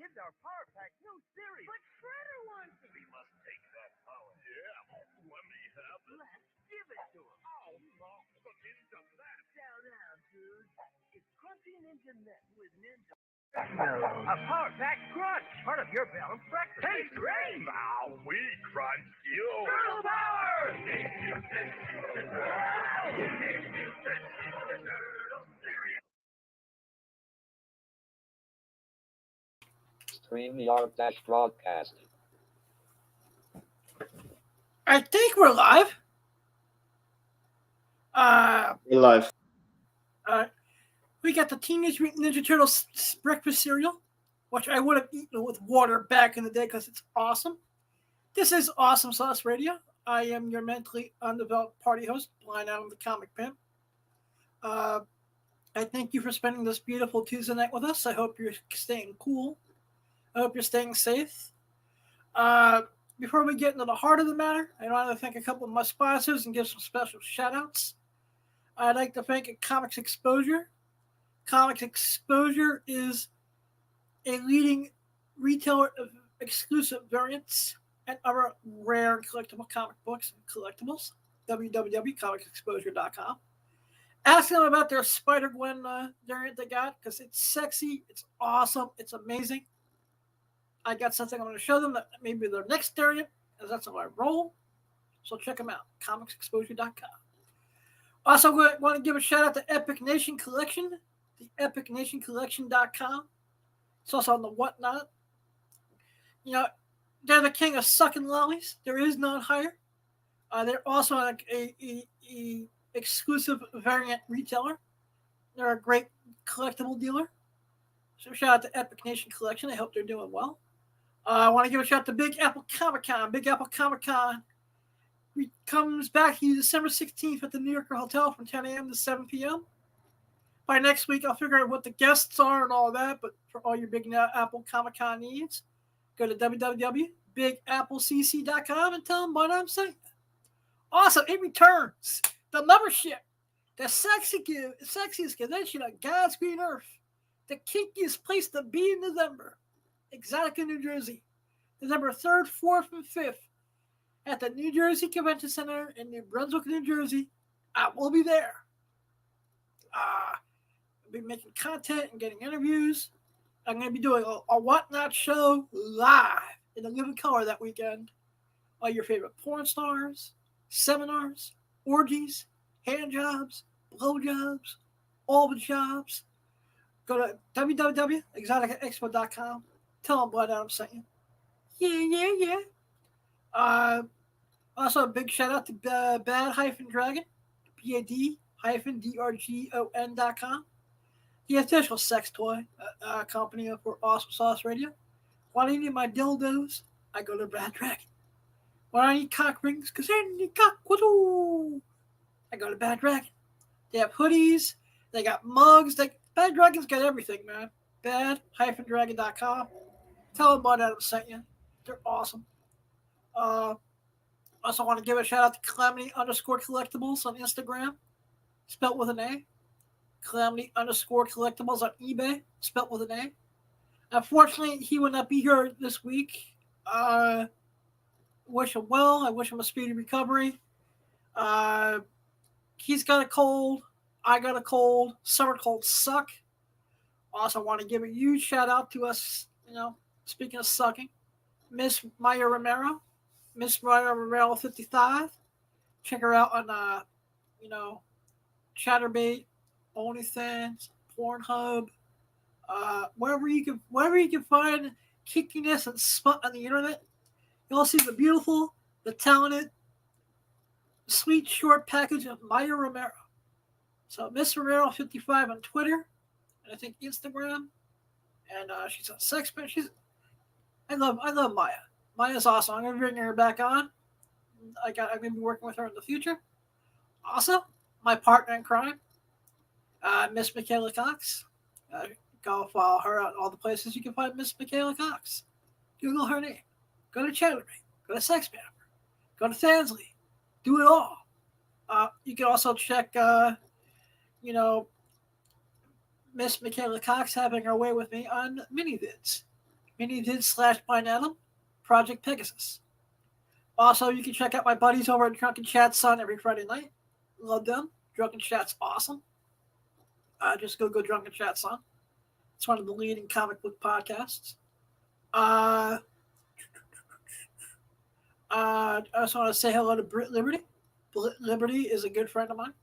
kids our Power Pack new series. But Shredder wants it. We must take that power. Yeah, let me have it. Let's give it to him. Oh, no, the ninja net. Down, dude. It's Crunchy Ninja Net with Ninja. A Power Pack Crunch, part of your balanced breakfast. Tastes great. Now we crunch you. Turtle power! StreamYard-broadcast. I think we're live. We're live. We got the Teenage Mutant Ninja Turtles breakfast cereal, which I would have eaten with water back in the day because it's awesome. This is Awesome Sauce Radio. I am your mentally undeveloped party host, Blind Adam the Comic Pimp. I thank you for spending this beautiful Tuesday night with us. I hope you're staying cool. I hope you're staying safe. Before we get into the heart of the matter, I want to thank a couple of my sponsors and give some special shout-outs. I'd like to thank Comics Exposure. Comics Exposure is a leading retailer of exclusive variants and other rare and collectible comic books and collectibles. www.comicsexposure.com. Ask them about their Spider-Gwen variant they got because it's sexy, it's awesome, it's amazing. I got something I'm going to show them that maybe their next variant, as that's how I roll. So check them out, comicsexposure.com. Also, I want to give a shout out to Epic Nation Collection, the epicnationcollection.com. It's also on the Whatnot. You know, they're the king of sucking lollies. There is none higher. They're also a exclusive variant retailer. They're a great collectible dealer. So shout out to Epic Nation Collection. I hope they're doing well. I want to give a shout out to Big Apple Comic Con. Big Apple Comic Con comes back to you December 16th at the New Yorker Hotel from 10 a.m. to 7 p.m. By next week, I'll figure out what the guests are and all that. But for all your Big Apple Comic Con needs, go to www.bigapplecc.com and tell them what I'm saying. Awesome. It returns. The membership. The sexiest convention on God's green earth. The kinkiest place to be in November. Exotica, New Jersey. November 3rd, 4th, and 5th. At the New Jersey Convention Center in New Brunswick, New Jersey. I will be there. I'll be making content and getting interviews. I'm going to be doing a Whatnot show live in the living color that weekend. All your favorite porn stars, seminars, orgies, hand jobs, blow jobs, all the jobs. Go to www.exoticaexpo.com. Tell them what I'm saying. Yeah. Also, a big shout out to Bad-Dragon, BAD-DRGON.com, the official sex toy company for Awesome Sauce Radio. When I need my dildos, I go to Bad-Dragon. When I need cock rings, because I need cock, I go to Bad-Dragon. They have hoodies, they got mugs, Bad-Dragon's got everything, man. Bad-Dragon.com. Tell them about Adam sent you. They're awesome. Also want to give a shout out to Calamity_Collectibles on Instagram, spelt with an A. Calamity_Collectibles on eBay, spelt with an A. Unfortunately, he will not be here this week. Wish him well. I wish him a speedy recovery. He's got a cold. I got a cold. Summer colds suck. Also want to give a huge shout out to us, speaking of sucking, Miss Maya Romero. Miss Maya Romero 55. Check her out on Chatterbait, OnlyFans, Pornhub, wherever you can find kickiness and smut on the internet. You'll see the beautiful, the talented, sweet short package of Maya Romero. So Miss Romero 55 on Twitter, and I think Instagram, and she's on Sexpin. I love Maya. Maya's awesome. I'm gonna bring her back on. I'm gonna be working with her in the future. Also, my partner in crime, Miss Michaela Cox. Go follow her on all the places you can find Miss Michaela Cox. Google her name. Go to Chatterbait. Go to Sexpin. Go to Fansly. Do it all. You can also check, Miss Michaela Cox having her way with me on mini-vids. Minidid/Blind Project Pegasus. Also, you can check out my buddies over at Drunken Chat's on every Friday night. Love them. Drunken Chat's awesome. Just go Drunken Chat's on. It's one of the leading comic book podcasts. I also want to say hello to Britt Liberty. Britt Liberty is a good friend of mine.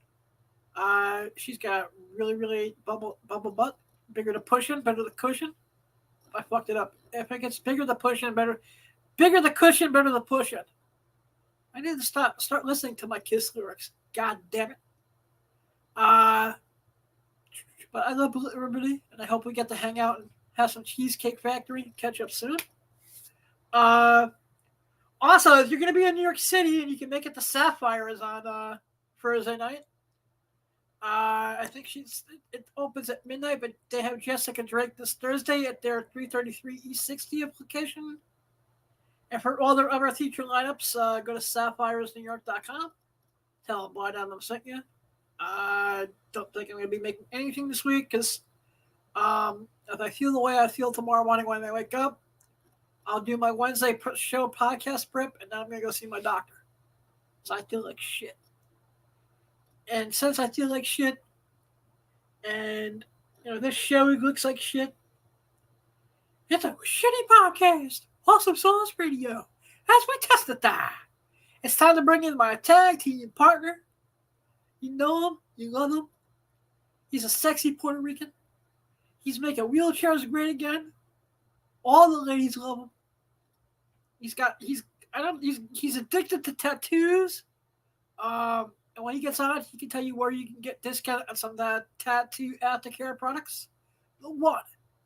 She's got really, really bubble butt. Bigger the pushing, better the cushion. I fucked it up. If it gets bigger the pushing, better. Bigger the cushion, better the pushing. I need to start listening to my Kiss lyrics. God damn it. But I love everybody, and I hope we get to hang out and have some Cheesecake Factory and catch up soon. Also, if you're going to be in New York City and you can make it to Sapphires on Thursday night, I think it opens at midnight, but they have Jessica Drake this Thursday at their 333 East 60th location. And for all their other feature lineups, go to sapphiresnewyork.com. Tell them Blind Adam sent you. I don't think I'm going to be making anything this week because if I feel the way I feel tomorrow morning when I wake up, I'll do my Wednesday show podcast prep, and then I'm going to go see my doctor because I feel like shit. And since I feel like shit, and this show looks like shit, it's a shitty podcast. Awesomesauceradio. As we testify. It's time to bring in my tag team partner. You know him. You love him. He's a sexy Puerto Rican. He's making wheelchairs great again. All the ladies love him. He's addicted to tattoos. And when he gets on, he can tell you where you can get discount on some of that tattoo aftercare products. The one,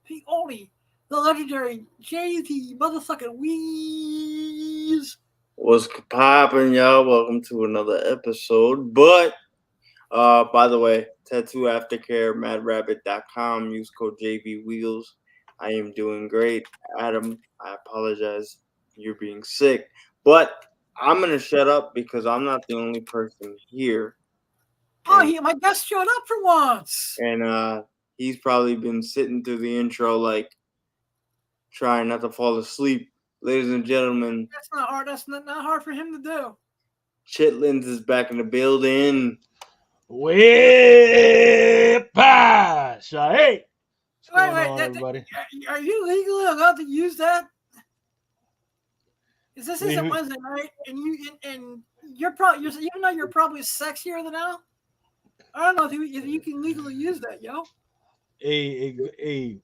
the only, the legendary JV motherfucking Weeze. What's poppin', y'all? Welcome to another episode. But, by the way, Tattoo Aftercare, madrabbit.com. Use code JVWheels. I am doing great. Adam, I apologize. You're being sick. But I'm going to shut up because I'm not the only person here. Oh, my guest showed up for once. And he's probably been sitting through the intro like trying not to fall asleep. Ladies and gentlemen. That's not hard. That's not hard for him to do. Chitlins is back in the building. Wepa! Hey! Wait, everybody? Are you legally allowed to use that? Is this isn't Wednesday night, and you're probably even though you're probably sexier than Al? I don't know if you can legally use that, yo. A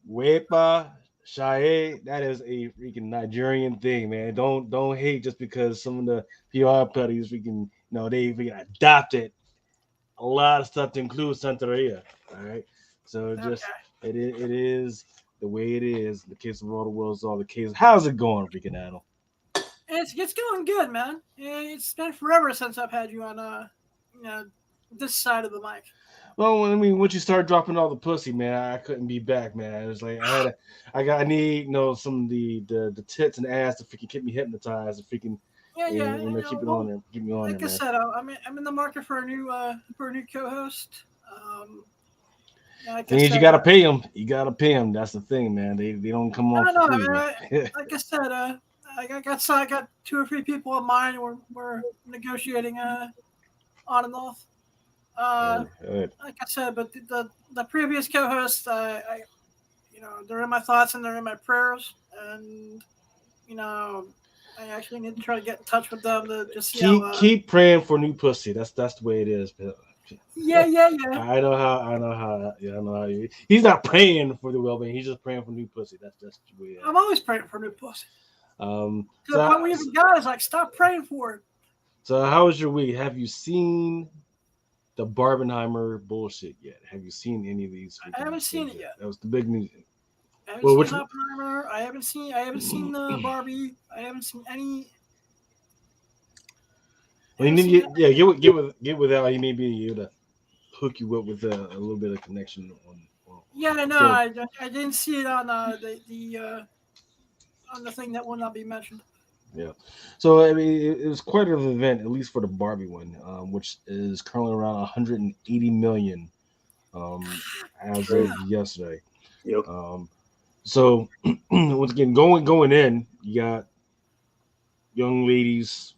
wepa, shae, that is a freaking Nigerian thing, man. Don't hate just because some of the PR buddies they adopted a lot of stuff to include Santeria. All right. So just it is the way it is. The case of all the world's all the case. How's it going, freaking Adam? It's going good, man. It's been forever since I've had you on this side of the mic. Well, once you start dropping all the pussy, man, I couldn't be back, man. It was like I need some of the tits and ass to freaking keep me hypnotized and freaking keep it on there, keep me on there. Like I said, I'm in the market for a new co-host. You gotta pay them. You gotta pay them. That's the thing, man. They don't come off. No, like I said, I got 2 or 3 people in mind. We're negotiating on and off. Like I said, but the previous co-hosts, they're in my thoughts and they're in my prayers, and I actually need to try to get in touch with them to just keep praying for new pussy. That's the way it is. Yeah. I know how. Yeah, I know how. He's not praying for the well-being. He's just praying for new pussy. That's the way. I'm always praying for new pussy. So the point we even got is like, stop praying for it. So how was your week? Have you seen the Barbenheimer bullshit yet? Have you seen any of these? I haven't seen it yet. That was the big news. I haven't seen Oppenheimer. I haven't seen the Barbie. I haven't seen any. Well, you need to get with Al. He may be able to hook you up with a little bit of connection on. Yeah, I know. I didn't see it on on the thing that will not be mentioned. Yeah, so it was quite an event, at least for the Barbie one, which is currently around 180 million as of yesterday. Yep. So once again, going in, you got young ladies,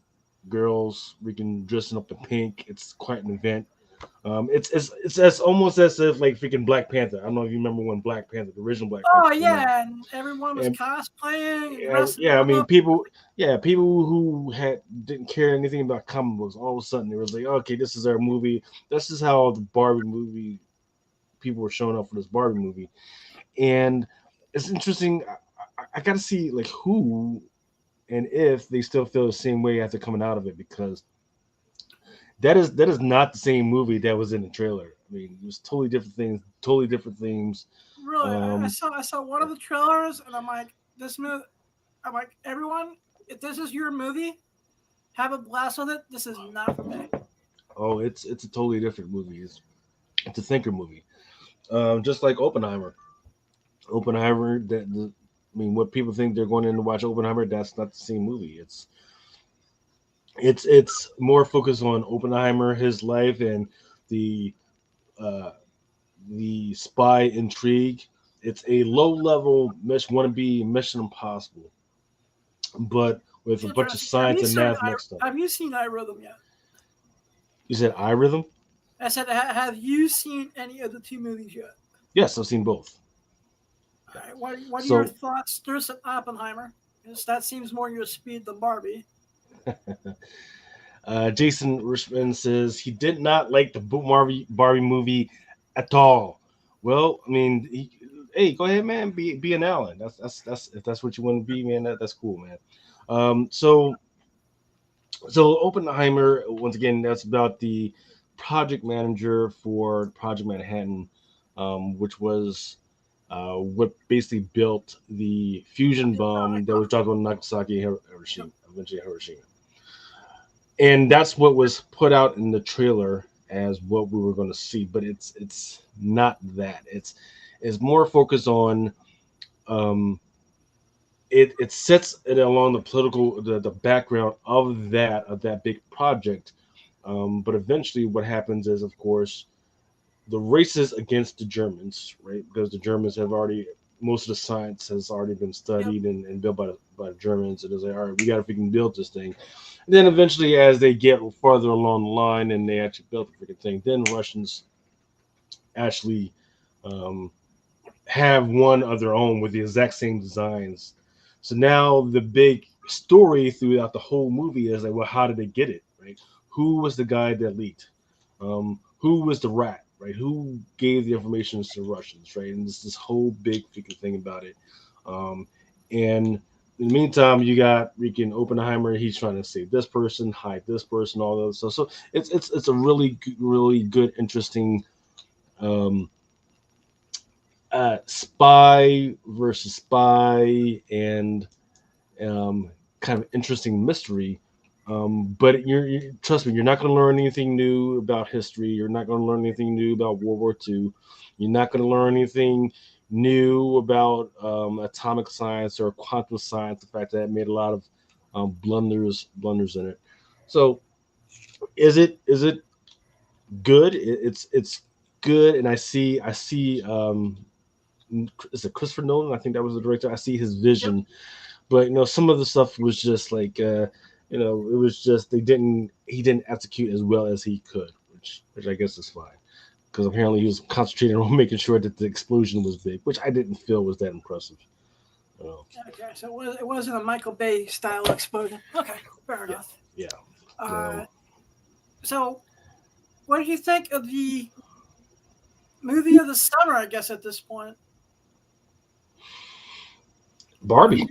girls, freaking dressing up in pink. It's quite an event. It's almost as if like freaking Black Panther. I don't know if you remember when Black Panther, the original Black Panther Oh came out. yeah, and everyone was And cosplaying and yeah, dressing yeah, I mean up. people who didn't care anything about comic books, all of a sudden it was like, okay, this is our movie. This is how the Barbie movie people were showing up for this Barbie movie, and it's interesting. I got to see like who and if they still feel the same way after coming out of it, because that is not the same movie that was in the trailer. I mean, it was totally different things, totally different themes. Really, Um, I saw one of the trailers, and I'm like, this movie. I'm like, everyone, if this is your movie, have a blast with it. This is not for me. oh, it's a totally different movie. It's a thinker movie, just like Oppenheimer. Oppenheimer, I mean, what people think they're going in to watch Oppenheimer, that's not the same movie. It's more focused on Oppenheimer, his life, and the uh, the spy intrigue. It's a low level wannabe Mission Impossible, but with a bunch of Interesting. Have science you and seen math mixed up. Have you seen iRhythm yet? You said iRhythm? I said, have you seen any of the two movies yet? Yes, I've seen both. All right. What are your So thoughts? There's an Oppenheimer. Because that seems more your speed than Barbie. Jason Richmond says he did not like the Barbie movie at all. Well, I mean, hey, go ahead, man. Be an Allen. That's if that's what you want to be, man. That's cool, man. Um, so so Oppenheimer, once again, that's about the project manager for Project Manhattan, which was what basically built the fusion bomb that was dropped on Nagasaki and Hiroshima, eventually Hiroshima. And that's what was put out in the trailer as what we were going to see, but it's not that. It's more focused on um, it sets it along the political the background of that big project. But eventually, what happens is, of course, the races against the Germans, right? Because the Germans have already most of the science has already been Yep. studied and built by the Germans. And it's like, all right, we got to freaking build this thing. And then eventually, as they get farther along the line and they actually built the freaking thing, then Russians actually um, have one of their own with the exact same designs. So now the big story throughout the whole movie is like, well, how did they get it? Right? Who was the guy that leaked? Who was the rat? Right? Who gave the information to the Russians? Right? And this whole big freaking thing about it. And in the meantime, you got freaking Oppenheimer. He's trying to save this person, hide this person, all those. So it's a really good, interesting um, spy versus spy and kind of interesting mystery. But trust me, you're not going to learn anything new about history. You're not going to learn anything new about World War II. You're not going to learn anything new about atomic science or quantum science. The fact that it made a lot of blunders in it. So is it good? It's good, and I see is it Christopher Nolan? I think that was the director. I see his Yep. vision, but some of the stuff was just like it was just he didn't execute as well as he could, which I guess is fine because apparently he was concentrating on making sure that the explosion was big, which I didn't feel was that impressive. Uh, Okay. So it wasn't a Michael Bay style explosion. Okay. Fair yeah, enough. yeah. Uh, so what did you think of the movie of the summer? I guess at this point. Barbie.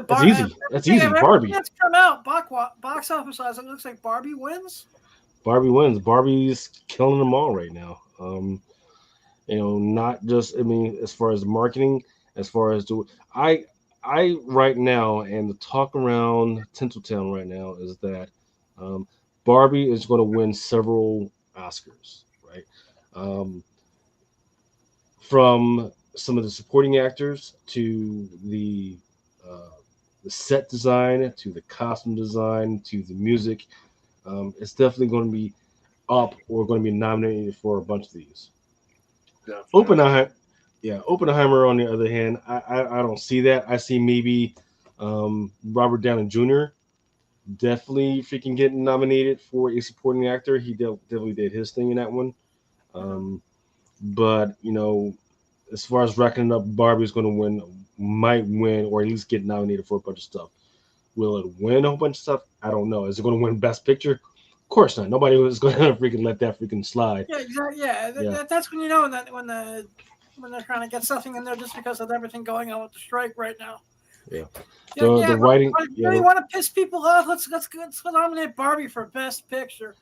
That's easy. That's easy. Everything Barbie. that's come out box office wise, it looks like Barbie wins. Barbie wins. Barbie's killing them all right now. Not just I mean, as far as marketing, as far as I I right now and the talk around Tinseltown right now is that um, Barbie is going to win several Oscars, right? Um, from some of the supporting actors to uh, the set design to the costume design to the music. It's definitely going to be up or going to be nominated for a bunch of these. Definitely. Oppenheimer, Yeah, Oppenheimer. On the other hand, I don't see that. I see maybe Robert Downey Jr. definitely freaking getting nominated for a supporting actor. He definitely did his thing in that one. Mhm. Um, but as far as racking up, Barbie's going to win, might win, or at least get nominated for a bunch of stuff. Will it win a whole bunch of stuff? I don't know. Is it going to win Best Picture? Of course not. Nobody was going to freaking let that freaking slide. Yeah, exactly. Yeah, Yeah, that's when you know when they're trying to get something in there just because of everything going on with the strike right now. yeah. Yeah, The yeah. writing, But you really want to piss people off? Let's nominate Barbie for Best Picture.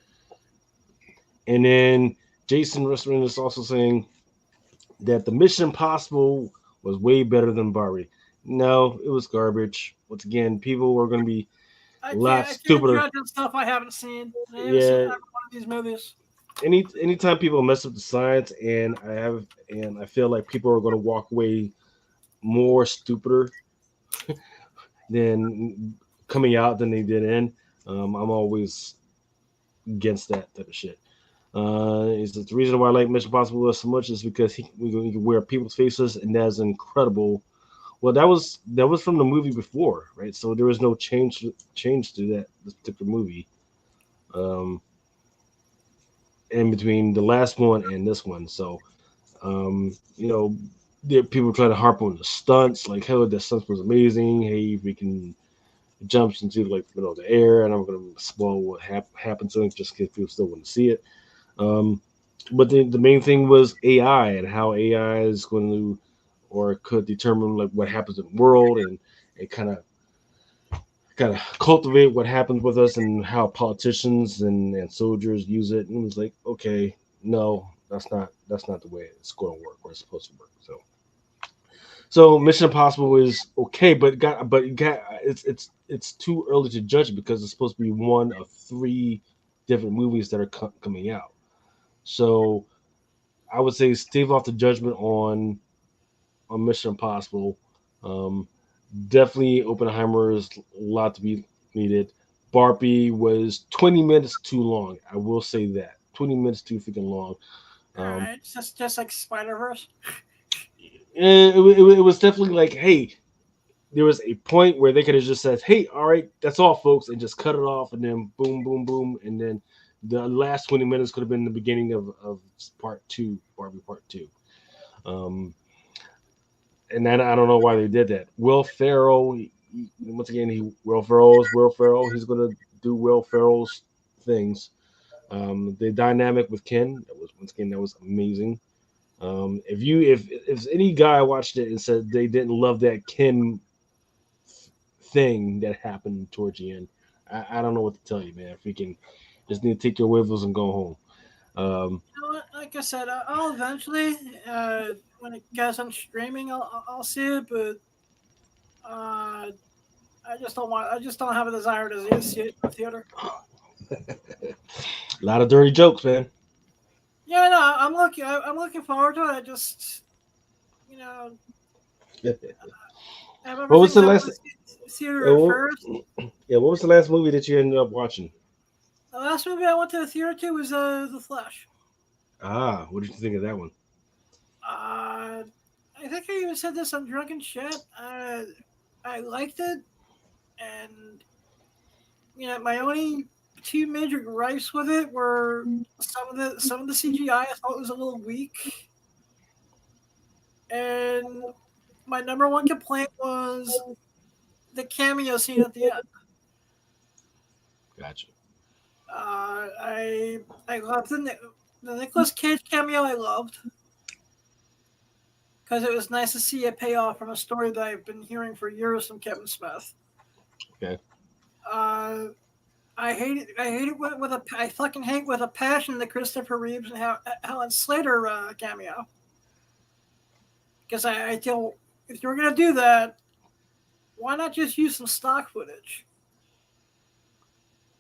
and then Jason Russell is also saying that the Mission Impossible was way better than Barbie. No, it was garbage. Once again, people were going to be a lot I can't stupider. judge on stuff I haven't seen. I haven't seen Yeah, every one of these movies. anytime people mess up the science, and I feel like people are going to walk away more stupider than coming out than they did in. I'm always against that type of shit. Is the reason why I like Mission Impossible so much is because we can wear people's faces, and that's incredible. Well, that was from the movie before, right? So there was no change to that this particular movie. Um, in between the last one and this one, so um, you know, there people try to harp on the stunts, like, hell, the stunts was amazing. Hey, we can jumps into like the air, and I'm gonna spoil what happened to him just in case people still want to see it. Um, but the main thing was AI and how AI is going to or could determine like what happens in the world, and it kind of cultivate what happens with us and how politicians and soldiers use it. And it was like, okay, no, that's not the way it's going to work or it's supposed to work. So Mission Impossible is okay, it's too early to judge it because it's supposed to be one of three different movies that are coming out. So I would say stave off the judgment on Mission Impossible. Um, Definitely Oppenheimer is a lot to be needed. Barbie was 20 minutes too long. I will say that 20 minutes too freaking long. All Um, right, it's just like Spider Verse. it was definitely like, hey, there was a point where they could have just said, "Hey, all right, that's all, folks," and just cut it off, and then boom, boom, boom, and then the last 20 minutes could have been the beginning of part two, Barbie part two. Um, and then I don't know why they did that. Will Ferrell, once again, Will Ferrell. He's gonna do Will Ferrell's things. The dynamic with Ken, that was amazing. If any guy watched it and said they didn't love that Ken thing that happened towards the end, I don't know what to tell you, man. Freaking just need to take your wivels and go home. You know what? Like I said, I'll eventually, when it goes on streaming, I'll see it. But uh, I just don't have a desire to see it in the theater. A lot of dirty jokes, man. Yeah, no, I'm looking forward to it. I just, you know, have What was everything the done last? with theater Uh, at what, first. yeah, what was the last movie that you ended up watching? The last movie I went to the theater to was The Flash. What did you think of that one? Uh, I think I even said this on Drunken Chat. I liked it, and my only two major gripes with it were some of the CGI. I thought was a little weak, and my number one complaint was the cameo scene at the end. Gotcha. I loved the Nicolas Cage cameo. I loved because it was nice to see a payoff from a story that I've been hearing for years from Kevin Smith. Okay. Uh, I hate it I fucking hate with a passion the Christopher Reeves and Helen Slater cameo. Because I feel if you're gonna do that, why not just use some stock footage?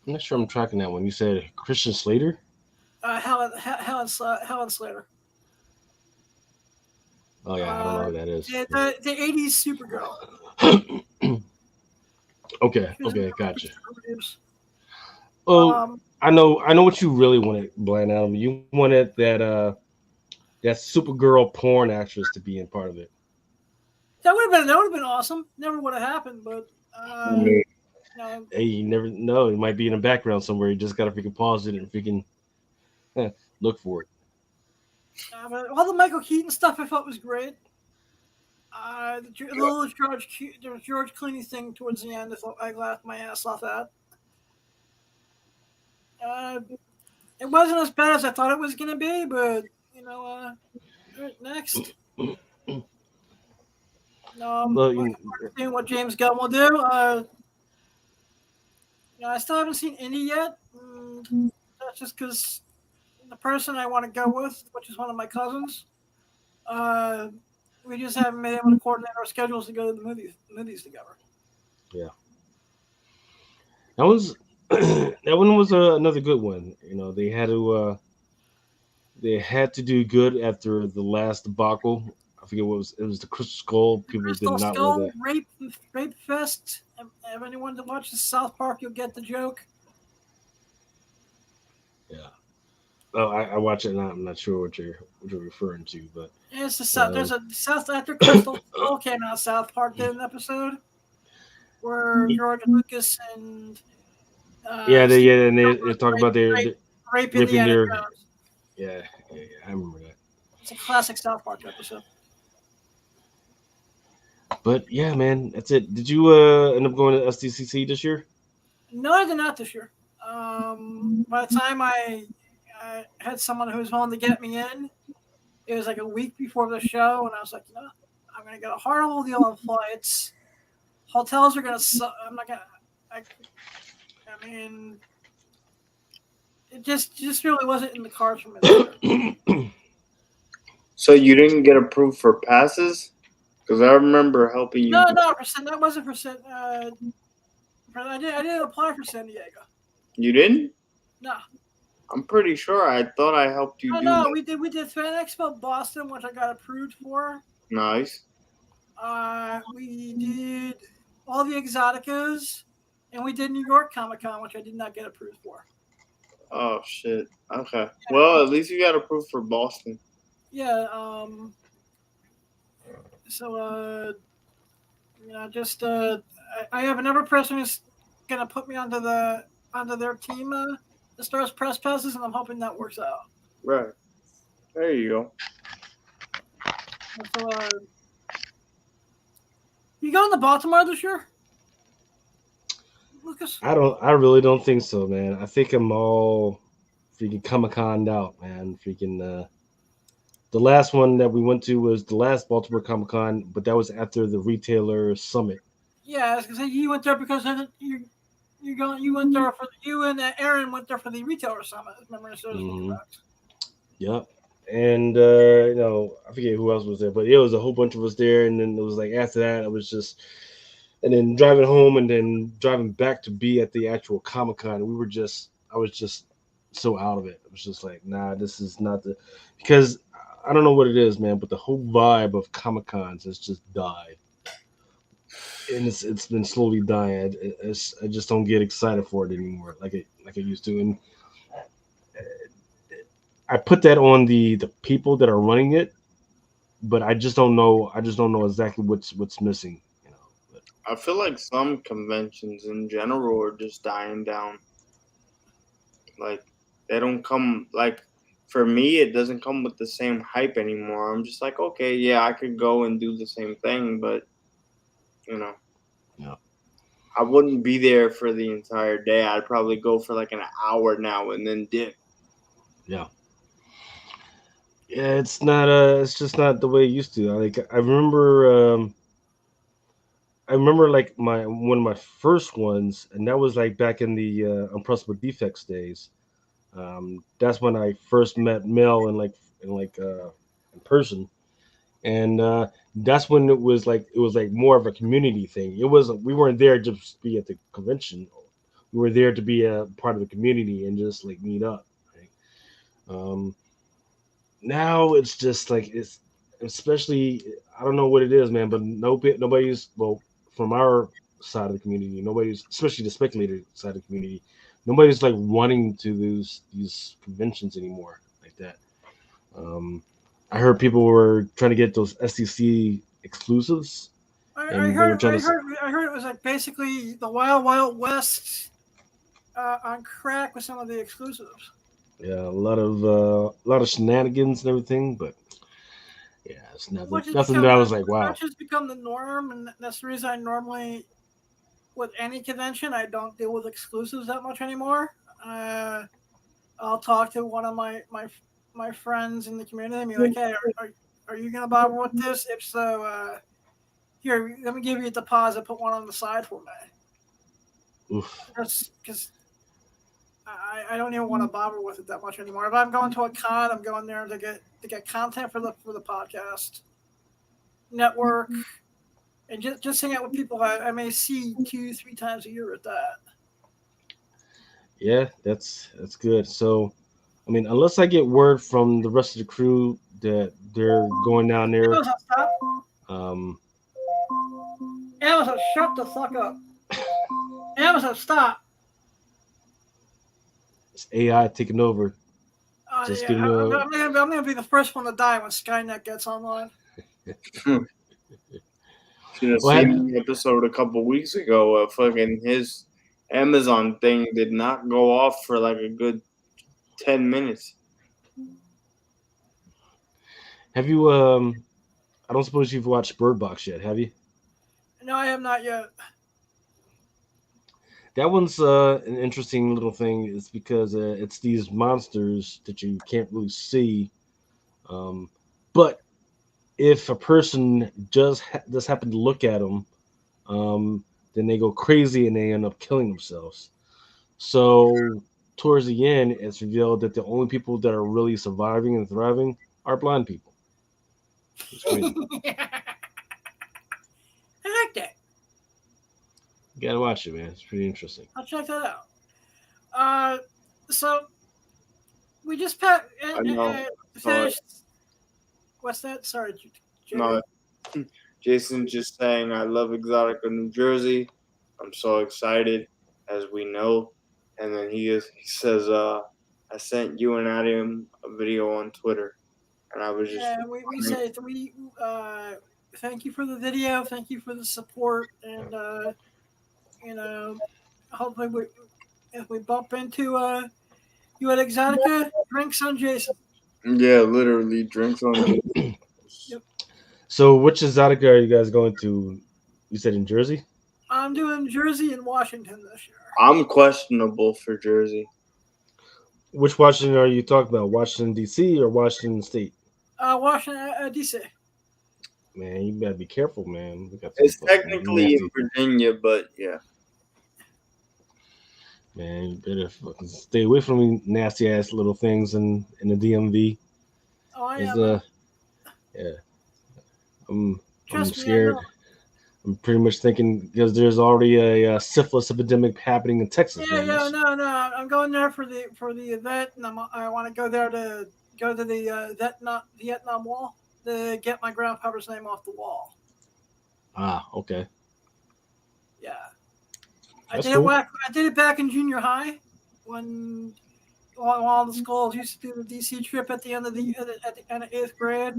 I'm not sure I'm tracking that one. You said Christian Slater? Helen Slater. Oh yeah, I don't know who that is. The '80s Supergirl. Okay, She was in okay, gotcha. Christopher Reeves. Oh, Um, I know what you really wanted, Blind Adam. You wanted that that Supergirl porn actress to be in part of it. That would have been awesome. Never would have happened, but I mean, no. Hey, you never know. It might be in the background somewhere. You just gotta freaking pause it and freaking look for it. But all the Michael Keaton stuff I thought was great. The little George Clooney thing towards the end, I laughed my ass off at. Uh, it wasn't as bad as I thought it was gonna be, but you know, next. Well, Looking forward to seeing what James Gunn will do. I still haven't seen Indy yet. That's just because the person I want to go with, which is one of my cousins, uh, we just haven't been able to coordinate our schedules to go to the movies together. yeah, that was that one was another good one. You know, they had to do good after the last debacle. I forget what it was the Crystal Skull. People did Crystal not love Skull that. Rape Fest. If anyone that watches South Park, you'll get the joke. Yeah. Oh, I watch it and I'm not sure what you're referring to, but It's the South. There's a South after Crystal Skull came out. South Park did an episode where George Lucas and Steve and they talk rape, about rape, rape ripping Indiana their Jones. yeah, I remember that. It's a classic South Park episode. But yeah, man, that's it. Did you end up going to SDCC this year? No, I did not this year. By the time I had someone who was willing to get me in, it was like a week before the show, and I was like, I'm gonna get a horrible deal on flights. Hotels are gonna suck. I'm not gonna. I mean, it just really wasn't in the cards for me this year. so you didn't get approved for passes? Because I remember helping you. No, that wasn't for San. I didn't apply for San Diego. You didn't? No, I'm pretty sure. I thought I helped you do no, that. we did Fan Expo Boston, which I got approved for. Nice. We did all the Exoticas, and we did New York Comic Con, which I did not get approved for. Oh shit. Okay. Well, at least you got approved for Boston. Yeah. So just I have another person who's gonna put me onto their team, the Stars Press Passes, and I'm hoping that works out. Right. There you go. So, you going to Baltimore this year, Lucas? I really don't think so, man. I think I'm all freaking Comic Con'd out, man. Freaking the last one that we went to was the last Baltimore Comic Con, but that was after the retailer summit. Yeah, I was gonna say you went there because you went there for you and Aaron went there for the retailer summit. Remember, so Yep. And I forget who else was there, but it was a whole bunch of us there. And then it was like after that, it was just, and then driving home and then driving back to be at the actual Comic Con. I was just so out of it. It was just like, nah, this is not because I don't know what it is, man, but the whole vibe of Comic Cons has just died. And it's been slowly dying. I just don't get excited for it anymore like I used to. And I put that on the people that are running it, but I just don't know. I just don't know exactly what's missing. But I feel like some conventions in general are just dying down. Like they don't come like for me it doesn't come with the same hype anymore. I'm just like, okay, yeah, I could go and do the same thing, but yeah, I wouldn't be there for the entire day. I'd probably go for like an hour now and then dip. yeah. Yeah, it's not. It's just not the way it used to. Like I remember. I remember like one of my first ones, and that was like back in the Unpressable Defects days. That's when I first met Mel in person, and that's when it was like more of a community thing. It wasn't we weren't there just to be at the convention. We were there to be a part of the community and just like meet up. Right? Now it's just like it's especially I don't know what it is, man, but nobody's well from our side of the community, nobody's especially the speculator side of the community, nobody's like running to these conventions anymore like that. Um, I heard people were trying to get those SEC exclusives, and they were trying to. I heard it was like basically the Wild Wild West on crack with some of the exclusives. Yeah, a lot of shenanigans and everything, but yeah, it's nothing that I was like, wow. Which has become the norm, and that's the reason I normally, with any convention, I don't deal with exclusives that much anymore. I'll talk to one of my friends in the community and be like, hey, are you gonna bother with this? If so, here, let me give you a deposit. Put one on the side for me. Oof. Because I don't even want to bother with it that much anymore. If I'm going to a con, I'm going there to get content for the podcast network, and just hang out with people I may see 2-3 times a year at that. Yeah, that's good. So, I mean, unless I get word from the rest of the crew that they're going down there, Amazon, stop. um, Amazon, shut the fuck up. Amazon, stop. it's AI taking over. Just yeah, I'm gonna be the first one to die when Skynet gets online. Should have seen the episode a couple weeks ago. Fucking his Amazon thing did not go off for like a good 10 minutes. Have you? I don't suppose you've watched Bird Box yet, have you? No, I have not yet. That one's an interesting little thing. It's because it's these monsters that you can't really see, but if a person just happen to look at them, then they go crazy and they end up killing themselves. So towards the end, it's revealed that the only people that are really surviving and thriving are blind people. It's crazy. I like that. You gotta watch it, man. It's pretty interesting. I'll check that out. So we just finished. What's that? Sorry, Jerry. No, Jason's just saying I love Exotica, New Jersey. I'm so excited, as we know. And then he says, I sent you and Adam a video on Twitter, and I was just we say thank you for the video, thank you for the support, and hopefully if we bump into you at Exotica, drinks on Jason. Yeah, literally drinks on Jason. Yep. So which Exotica are you guys going to? You said in Jersey? I'm doing Jersey and Washington this year. I'm questionable for Jersey. Which Washington are you talking about? Washington D.C. or Washington State? Washington D.C. Man, you gotta be careful, man. It's technically in Virginia, but yeah. Man, you better fucking stay away from nasty ass little things in the DMV. Oh, I am. Yeah. I'm Trust me, scared. I'm pretty much thinking because there's already a syphilis epidemic happening in Texas. No. I'm going there for the event, and I want to go there to go to the Vietnam Wall to get my grandfather's name off the wall. Ah, okay. Yeah. That's I did it back in junior high when all the schools used to do the DC trip at the end of at the end of 8th grade.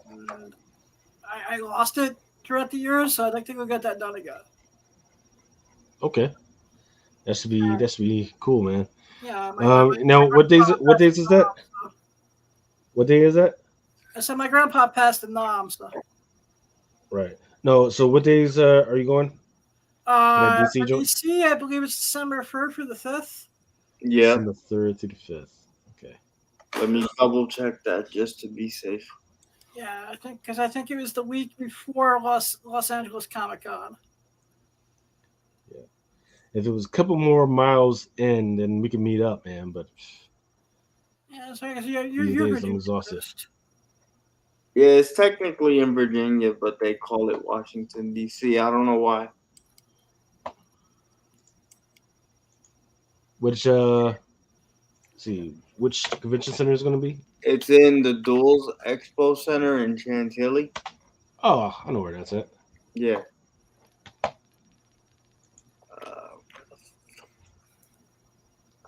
And I lost it throughout the years, so I'd like to go get that done again. Okay. That should be cool, man. Yeah. Now what days is that? What day is that? I said my grandpa passed in Nam, so. Right. No, so what days are you going? DC, I believe it's December 3rd through the 5th. Yeah. December 3rd through the 5th. Okay. Let me double check that just to be safe. Yeah, I think it was the week before Los Angeles Comic Con. Yeah. If it was a couple more miles in, then we could meet up, man. But yeah, so you're I'm exhausted. Yeah, it's technically in Virginia, but they call it Washington D.C. I don't know why. Which which convention center is going to be? It's in the Duels Expo Center in Chantilly. Oh, I know where that's at. Yeah.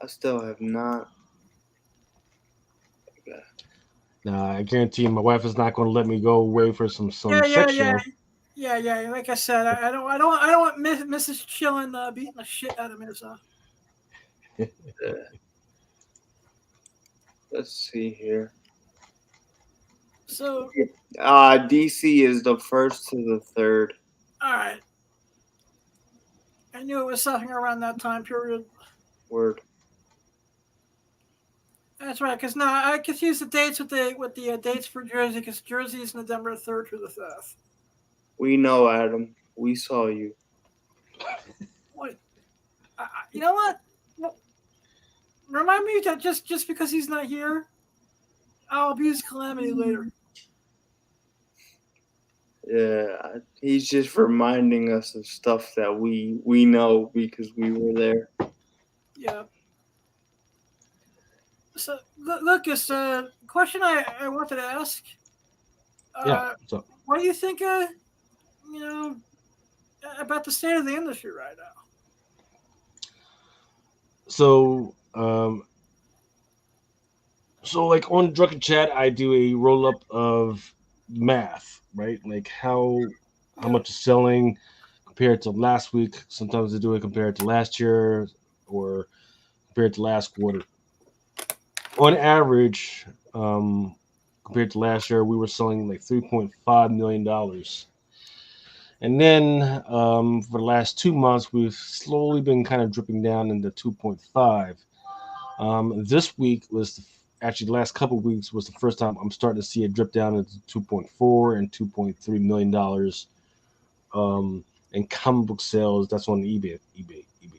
I still have not. Okay. Nah, I guarantee you, my wife is not going to let me go away for some Yeah, yeah, sex yeah, show. yeah. Like I said, I don't want Mrs. Chillin beating the shit out of me. So Let's see here. so DC is the 1st to the 3rd. all right. I knew it was something around that time period. Word. That's right, because now I confuse the dates with the dates for Jersey, because Jersey is November 3rd through the 5th. We know, Adam. We saw you. What? You know what? Well, remind me that just because he's not here, I'll abuse Calamity later. Yeah, he's just reminding us of stuff that we know because we were there. Yeah. So, Lucas, question I wanted to ask. Yeah. So, What do you think? You know, about the state of the industry right now. so, so like on Drunken Chat, I do a roll up of math, right? Like how Yeah. much is selling compared to last week. Sometimes I do it compared to last year or compared to last quarter. On average, compared to last year, we were selling like $3.5 million. And then for the last 2 months, we've slowly been kind of dripping down into 2.5. This week was actually the last couple of weeks was the first time I'm starting to see it drip down into 2.4 and $2.3 million in comic book sales. That's on eBay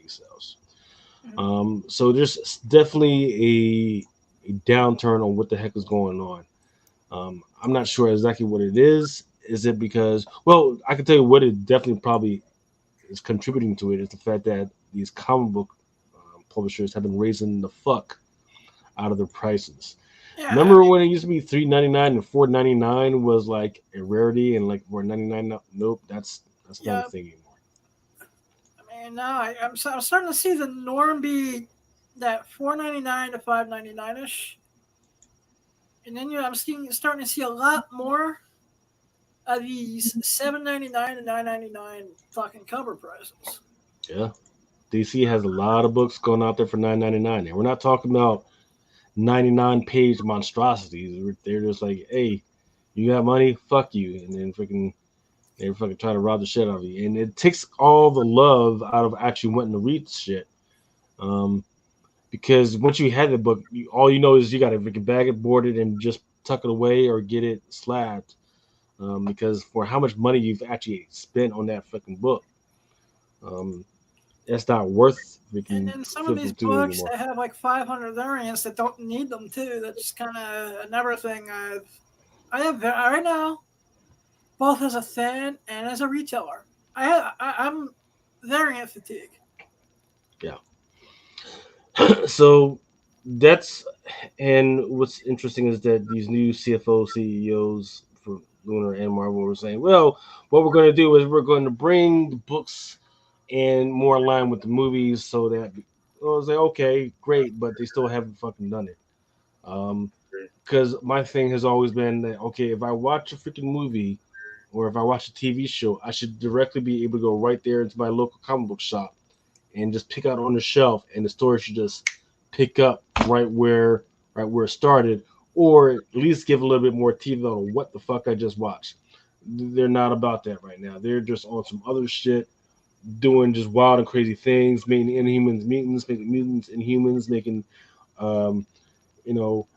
sales. So there's definitely a downturn on what the heck is going on. I'm not sure exactly what it is. Is it because, well, I can tell you what it definitely probably is contributing to it is the fact that these comic book publishers have been raising the fuck out of their prices. Yeah. Remember when it used to be $3.99 and $4.99 was like a rarity, and like $4.99? Nope, that's not a thing anymore. I mean, now I'm starting to see the norm be that $4.99 to $5.99 ish, and then I'm starting to see a lot more of these $7.99 and $9.99 fucking cover prices. Yeah, DC has a lot of books going out there for $9.99, and we're not talking about 99-page monstrosities. They're just like, hey, you got money, fuck you, and then they fucking try to rob the shit out of you, and it takes all the love out of actually wanting to read shit. Because once you have the book, all you know is you got to freaking bag it, board it, and just tuck it away or get it slabbed. Because for how much money you've actually spent on that fucking book, it's not worth And freaking then some of these flipping through books anymore. that have like 500 variants that don't need them too. That's kind of another thing I have right now, both as a fan and as a retailer. I'm variant fatigue. Yeah. So that's, and what's interesting is that these new CFO CEOs for Lunar and Marvel were saying, well, what we're going to do is we're going to bring the books and more in line with the movies, so that I was like, okay, great, but they still haven't fucking done it. Because my thing has always been that, okay, if I watch a freaking movie or if I watch a TV show, I should directly be able to go right there into my local comic book shop and just pick out on the shelf, and the story should just pick up right where it started, or at least give a little bit more teeth on what the fuck I just watched. They're not about that right now. They're just on some other shit, doing just wild and crazy things, making Inhumans mutants, making mutants Inhumans, making um, you know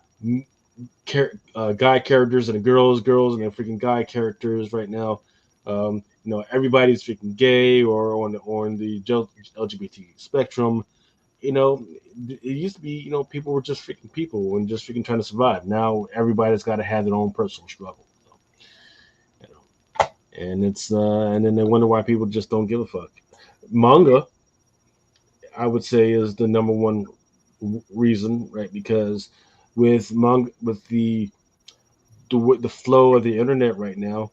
guy characters and girls and then freaking guy characters right now. Everybody's freaking gay or on the LGBT spectrum. It used to be, people were just freaking people and just freaking trying to survive. Now everybody's got to have their own personal struggle. You know, and then they wonder why people just don't give a fuck. Manga, I would say, is the number one reason, right? Because with manga, with the flow of the internet right now,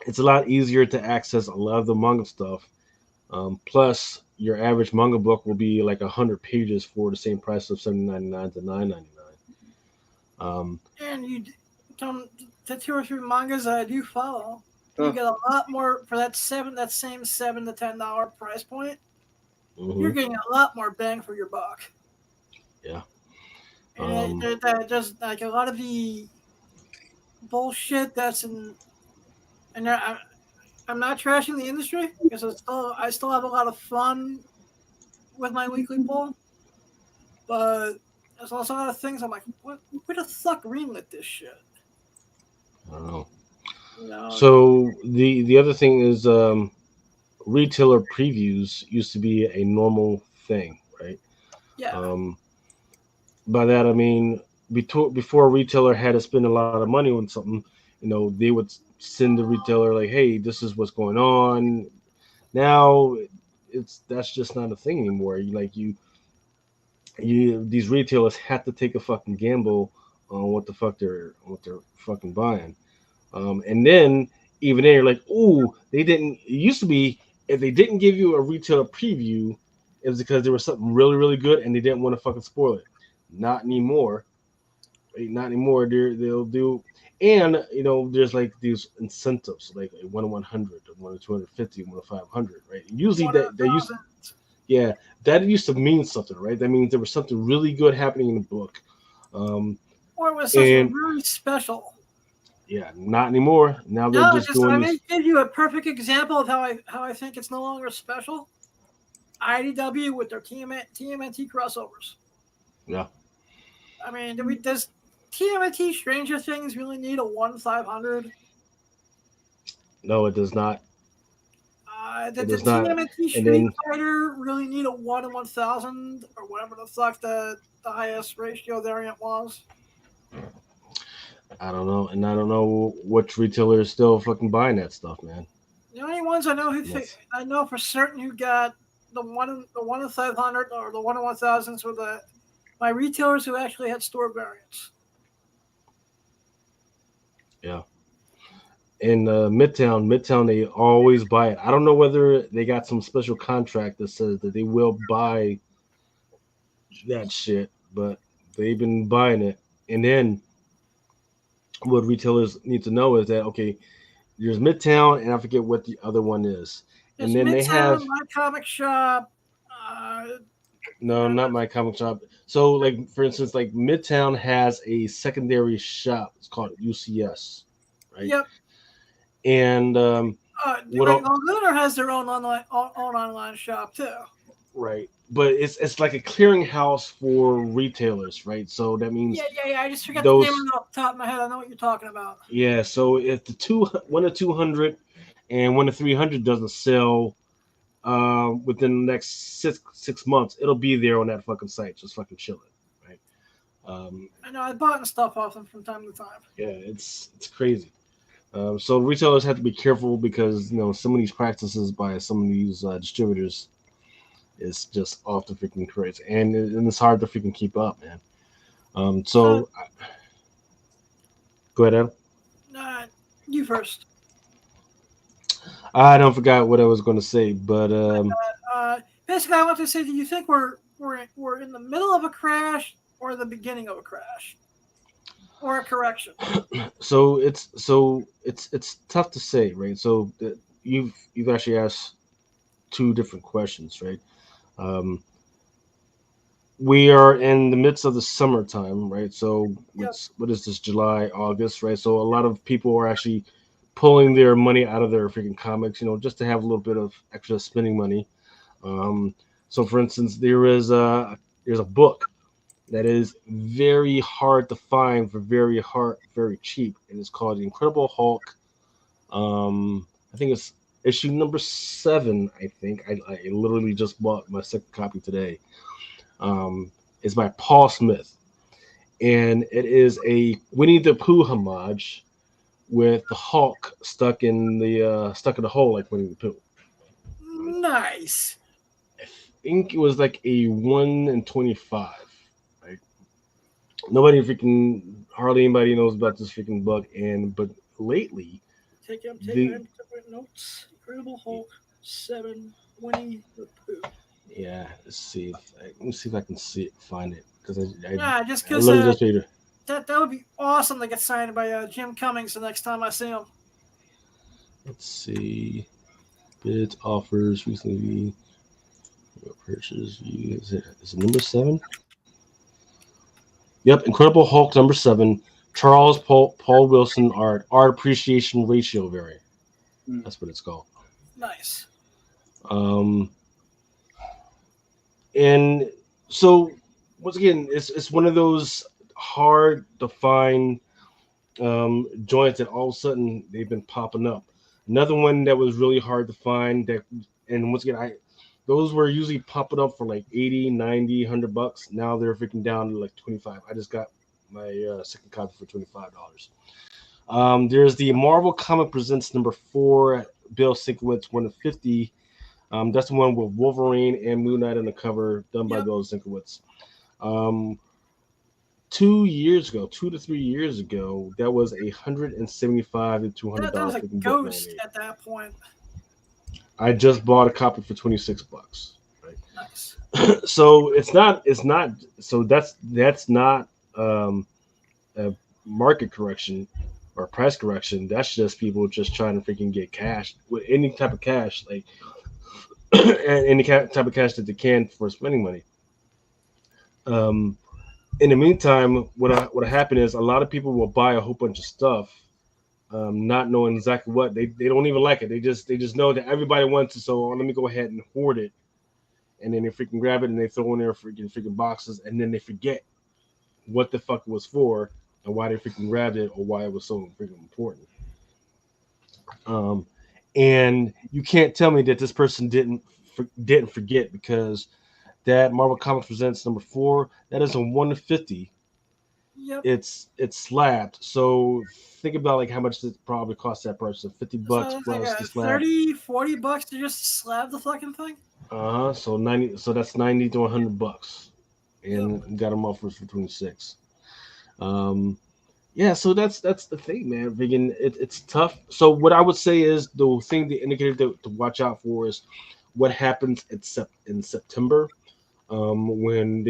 it's a lot easier to access a lot of the manga stuff. Plus, your average manga book will be like 100 pages for the same price of $7.99 to $9.99. And you come the 2 or 3 mangas that I do follow. You get a lot more for that same $7 to $10 price point. You're getting a lot more bang for your buck. Yeah. And that just like a lot of the bullshit that's in, and I'm not trashing the industry because I still have a lot of fun with my weekly poll, but there's also a lot of things I'm like, what? Who the fuck greenlit this shit? I don't know. You know? So the other thing is retailer previews used to be a normal thing, right? Yeah. By that I mean before a retailer had to spend a lot of money on something, they would send the retailer like, "Hey, this is what's going on." Now that's just not a thing anymore. You these retailers have to take a fucking gamble on what they're fucking buying. And then even then you're like, ooh, they didn't. It used to be if they didn't give you a retailer preview, it was because there was something really really good and they didn't want to fucking spoil it. Not anymore. Right? Not anymore. They'll do, and there's like these incentives, like a 1 to 100, a 1 to 250, 1 to 500, right? Usually One of that the they used, thousand. yeah, that used to mean something, right? That means there was something really good happening in the book. Or it was something And really special. yeah, not anymore. Now they're No, just doing I this. may give you a perfect example of how I think it's no longer special. IDW with their TMNT crossovers. Yeah. I mean, does TMNT Stranger Things really need a 1/500? No, it does not. It Did the does not. TMNT And Street then Fighter really need a 1 in 1,000 or whatever the fuck the highest ratio variant was? I don't know, and I don't know which retailer is still fucking buying that stuff, man. The only ones I know That's I know for certain who got the 1 in 500 or the 1 in 1,000s were my retailers who actually had store variants. yeah. In Midtown, they always buy it. I don't know whether they got some special contract that says that they will buy that shit, but they've been buying it. And then what retailers need to know is that okay, there's Midtown, and I forget what the other one is. There's And then they Midtown, have My Comic Shop. Uh, no, not my comic shop. So, like for instance, like Midtown has a secondary shop. It's called UCS, right? yep. And what? Durango Lunar has their own online shop too. Right, but it's like a clearinghouse for retailers, right? So that means Yeah. I just forgot the name of those. it off the top of my head. I know what you're talking about. Yeah, so if the 1 to 200 and 1 to 300 doesn't sell within the next six months, it'll be there on that fucking site, just fucking chilling, right? I know I bought stuff off them from time to time. Yeah, it's crazy. So retailers have to be careful because some of these practices by some of these distributors is just off the freaking crazy, and it's hard to freaking keep up, man. So go ahead, Adam. You first. I don't forgot what I was going to say, but Basically, I want to say, do you think we're in the middle of a crash or the beginning of a crash or a correction? so it's tough to say, right? So you've actually asked two different questions, right? Um, we are in the midst of the summertime, right? So Yep. what is this, July, August, right? So a lot of people are actually pulling their money out of their freaking comics, just to have a little bit of extra spending money. So for instance, there's a book that is very hard to find for very cheap, and it's called The Incredible Hulk. I think it's issue number 7. I think I literally just bought my second copy today. It's by Paul Smith, and it is a Winnie the Pooh homage with the Hulk stuck in the hole like Winnie the Pooh. Nice. I think it was like a 1 in 25. Right? Hardly anybody knows about this freaking book, but lately Taking the notes. Incredible Hulk 7 Winnie the Pooh. yeah, let me see if I can find it because Just I because literally just read it. That would be awesome to get signed by Jim Cummings the next time I see him. Let's see. Bids, offers, recently purchase. Is it number 7? Yep, Incredible Hulk number 7. Charles Paul Wilson art appreciation ratio variant. That's what it's called. Nice. And so once again, it's one of those hard to find joints that all of a sudden they've been popping up. Another one that was really hard to find and once again, those were usually popping up for like 80, 90, $100. Now they're freaking down to like 25. I just got my second copy for $25. There's the Marvel Comic Presents number 4, Bill Sienkiewicz 1 of 50. That's the one with Wolverine and Moon Knight on the cover, done by Bill Sienkiewicz. 2 to 3 years ago, that was $175 to $200. That was a ghost at that point. I just bought a copy for $26. Right? Nice. So it's not. So that's not a market correction or price correction. That's just people just trying to freaking get cash with any type of cash, like any type of cash that they can for spending money. In the meantime, what happened is a lot of people will buy a whole bunch of stuff, not knowing exactly what they don't even like it. They just know that everybody wants it, so let me go ahead and hoard it, and then they freaking grab it and they throw in their freaking boxes, and then they forget what the fuck it was for and why they freaking grabbed it or why it was so freaking important. And you can't tell me that this person didn't forget, because that Marvel Comics Presents number 4, that is a 1 to 50. Yep. It's slabbed. So think about like how much it probably cost that person. $50 so plus like the slab. $30-$40 to just slab the fucking thing. So 90. So that's $90 to $100, and got them off for 26. Yeah. So that's the thing, man. Vegan. It's tough. So what I would say is the indicator to watch out for is what happens in September. When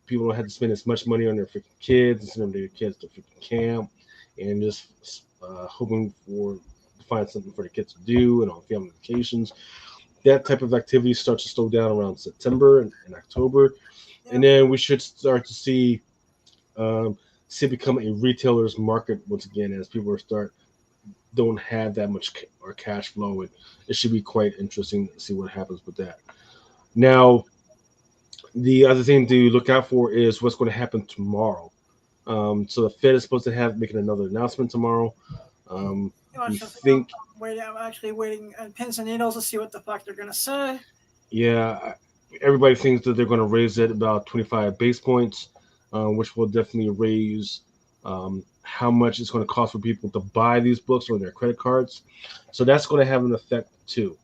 people don't have to spend as much money on their freaking kids and send their kids to freaking camp, and just hoping to find something for the kids to do and on family vacations. That type of activity starts to slow down around September and October, and then we should start to see it become a retailer's market once again, as people don't have that much or cash flow, and it should be quite interesting to see what happens with that. Now, the other thing to look out for is what's going to happen tomorrow. So the Fed is supposed to making another announcement tomorrow. I'm actually waiting on pins and needles to see what the fuck they're going to say. Yeah, everybody thinks that they're going to raise it about 25 base points, which will definitely raise how much it's going to cost for people to buy these books on their credit cards. So that's going to have an effect too.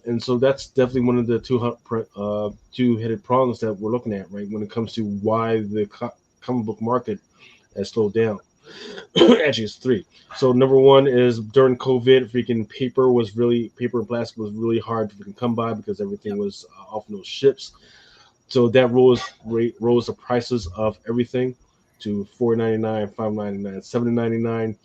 And so that's definitely one of the two-headed prongs that we're looking at, right, when it comes to why the comic book market has slowed down. Actually, it's 3. So number 1 is during COVID, freaking paper and plastic was really hard to freaking come by because everything was off those ships. So that rose the prices of everything to $4.99, $5.99, $7.99.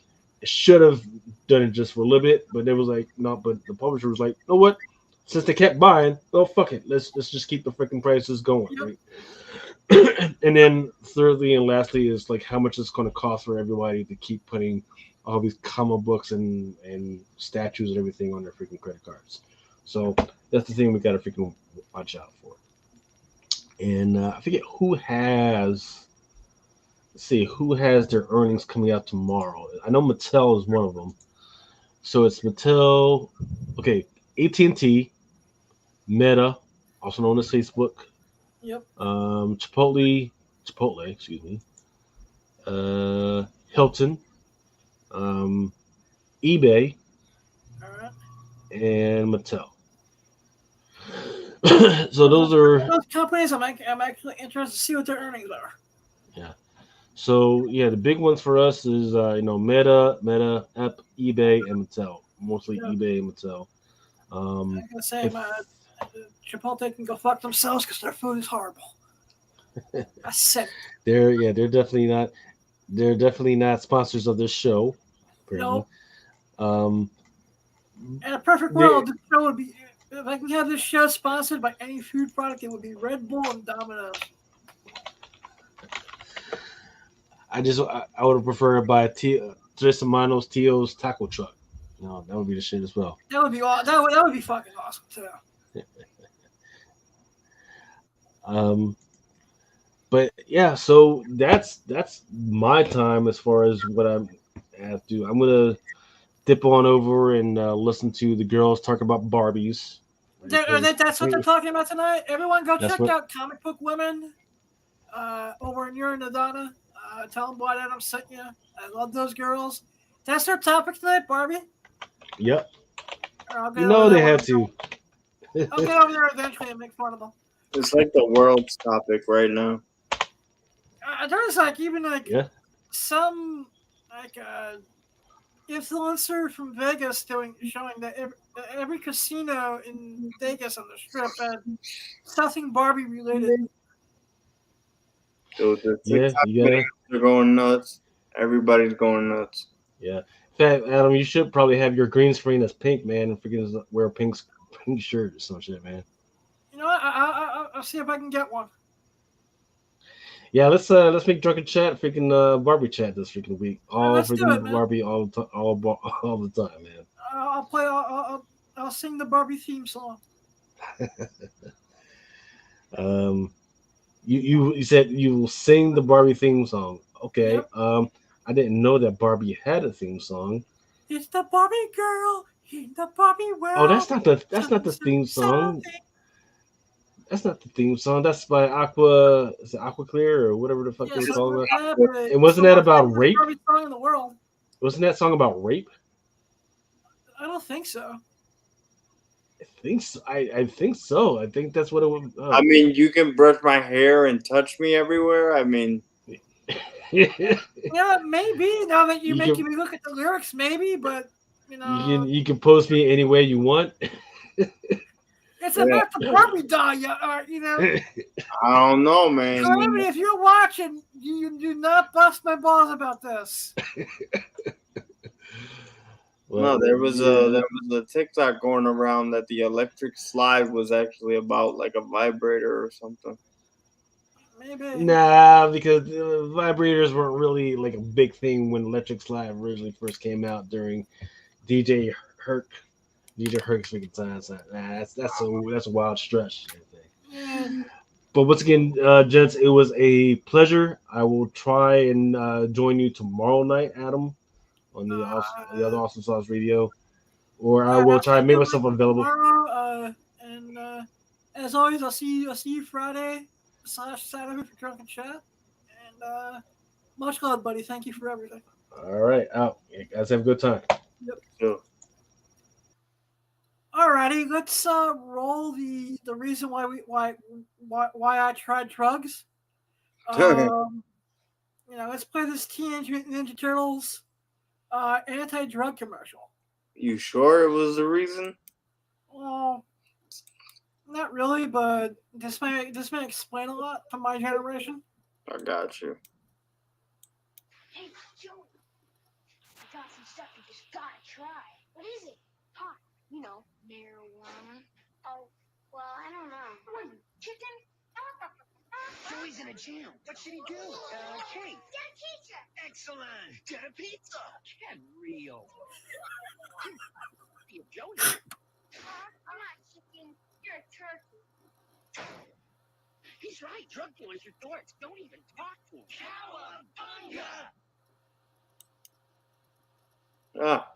It should have done it just for a little bit, but it was like, no, but the publisher was like, you know what? Since they kept buying, oh, fuck it. Let's just keep the freaking prices going, right? And then thirdly and lastly is like how much it's going to cost for everybody to keep putting all these comic books and statues and everything on their freaking credit cards. So that's the thing we got to freaking watch out for. And I forget who has their earnings coming out tomorrow. I know Mattel is one of them. So it's Mattel, okay, AT&T, Meta, also known as Facebook, Chipotle, excuse me, Hilton, eBay, and Mattel. So those companies. I'm actually interested to see what their earnings are. Yeah. So yeah, the big ones for us is Meta, eBay, and Mattel. Mostly eBay and Mattel. I'm gonna say Chipotle can go fuck themselves because their food is horrible. That's sick. They're definitely not sponsors of this show. Apparently. No. Um, In a perfect they- world, this show would be. If I can have this show sponsored by any food product, it would be Red Bull and Domino's. I would have preferred by Tres Hermanos Tio's taco truck. That would be the shit as well. That would be that would be fucking awesome too. But yeah, so that's my time as far as what I have to. I'm gonna dip on over and listen to the girls talk about Barbies. That's what they're talking about tonight. Everyone, go That's check what- out Comic Book Women over in your Nadana. Tell them Boyd Adams sent you. I love those girls. That's their topic tonight, Barbie. Yep. I'll get You know over they there had to. I'll get over there eventually and make fun of them. It's like the world's topic right now. There's like even like Yeah. some like influencer from Vegas showing that every casino in Vegas on the strip had something Barbie related. Dude, the Yeah, TikTok you gotta. videos are going nuts. Everybody's going nuts. Yeah. In fact, Adam, you should probably have your green screen as pink, man, and freaking wear a pink shirt or some shit, man. You know what? I'll see if I can get one. Yeah, let's make drunken chat freaking Barbie chat this freaking week. All Let's do freaking it, man. Barbie all the time, man. I'll play. I'll sing the Barbie theme song. You said you will sing the Barbie theme song. Okay. Yep. I didn't know that Barbie had a theme song. It's the Barbie girl in the Barbie world. Oh, that's not the theme song. That's not the theme song. That's by Aqua. Is it Aqua Clear or whatever the fuck Yes, they call it? elaborate. And wasn't that about rape? Barbie song in the world. Wasn't that song about rape? I don't think so. I think so. I think so. I think that's what it was. I mean, you can brush my hair and touch me everywhere. I mean, Yeah, maybe now that you're You making can- me look at the lyrics, maybe, but you know, you can post me any way you want. it's about the Barbie doll. You know. I don't know, man. So, I mean, if you're watching, you do not bust my balls about this. No, there was a TikTok going around that the electric slide was actually about like a vibrator or something. Maybe. Nah, because vibrators weren't really like a big thing when electric slide originally first came out during DJ Herc's freaking time. So, nah, that's a wild stretch. I think. Yeah. But once again, gents, it was a pleasure. I will try and join you tomorrow night, Adam, on the other Awesome Sauce Radio, or I will try and make myself available. Tomorrow, and as always, I'll see you Friday / Saturday for Drunken Chat. And much love, buddy. Thank you for everything. All right, out. You guys have a good time. Yep. Sure. Alrighty, let's roll the reason why I tried drugs. Let's play this Teenage Mutant Ninja Turtles anti-drug commercial. You sure it was the reason? Well, not really, but this may explain a lot from my generation. I got you. Hey, Joey, I got some stuff you just gotta try. What is it? Pot, marijuana. Oh, well, I don't know. What, chicken? Joey's in a jam. What should he do? Cake. Get a pizza. Excellent. Get a pizza. Get real. Be a Joey. I'm not chicken. You're a turkey. He's right. Drug dealers are dorks. Don't even talk to him. Cowabunga! Ah,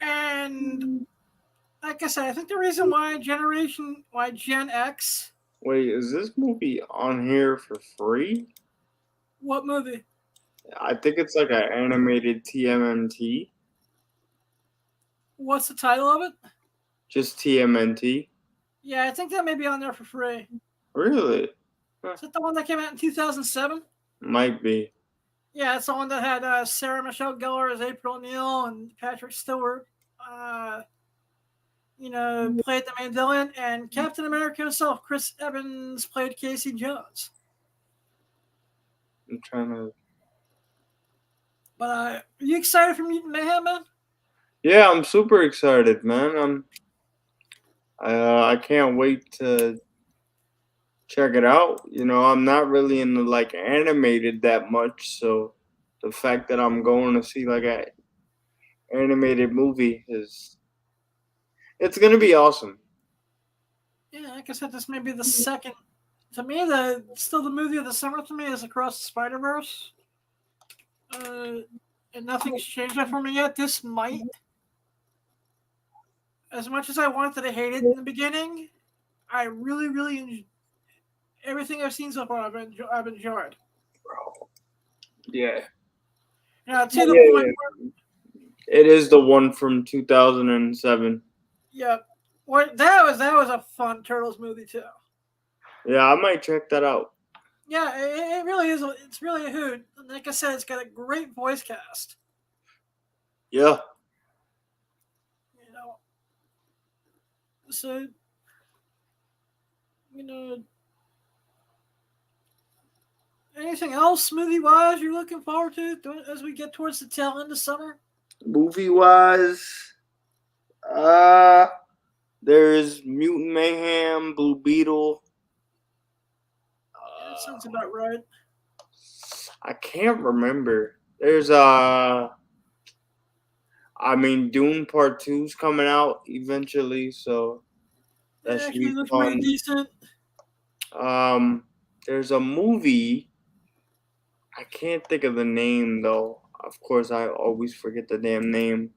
And like I said, I think the reason why Gen X. wait, is this movie on here for free? What movie? I think it's like an animated TMNT. What's the title of it? Just TMNT. Yeah, I think that may be on there for free. Really? Is it the one that came out in 2007? Might be. Yeah, it's the one that had Sarah Michelle Gellar as April O'Neil and Patrick Stewart. played the mandolin, and Captain America himself, Chris Evans, played Casey Jones. I'm trying to. But are you excited for Mutant Mayhem, man? Yeah, I'm super excited, man. I can't wait to check it out. I'm not really into like animated that much, so the fact that I'm going to see like a animated movie it's gonna be awesome. Yeah, like I said, this may be the second. To me, still the movie of the summer to me is Across the Spider-Verse. And nothing's changed that for me yet. This might, as much as I wanted to hate it in the beginning, I really, really enjoy everything I've seen so far. I've enjoyed. Yeah. To the point where, it is the one from 2007. yeah, that was a fun Turtles movie too. Yeah, I might check that out. Yeah, it really is. It's really a hoot. And like I said, it's got a great voice cast. Yeah. So, anything else movie-wise you're looking forward to as we get towards the tail end of summer? Movie-wise, there's Mutant Mayhem, Blue Beetle. That sounds about right. I can't remember. There's Dune Part 2's coming out eventually, so that should be looks fun. pretty decent. There's a movie. I can't think of the name though. Of course, I always forget the damn name.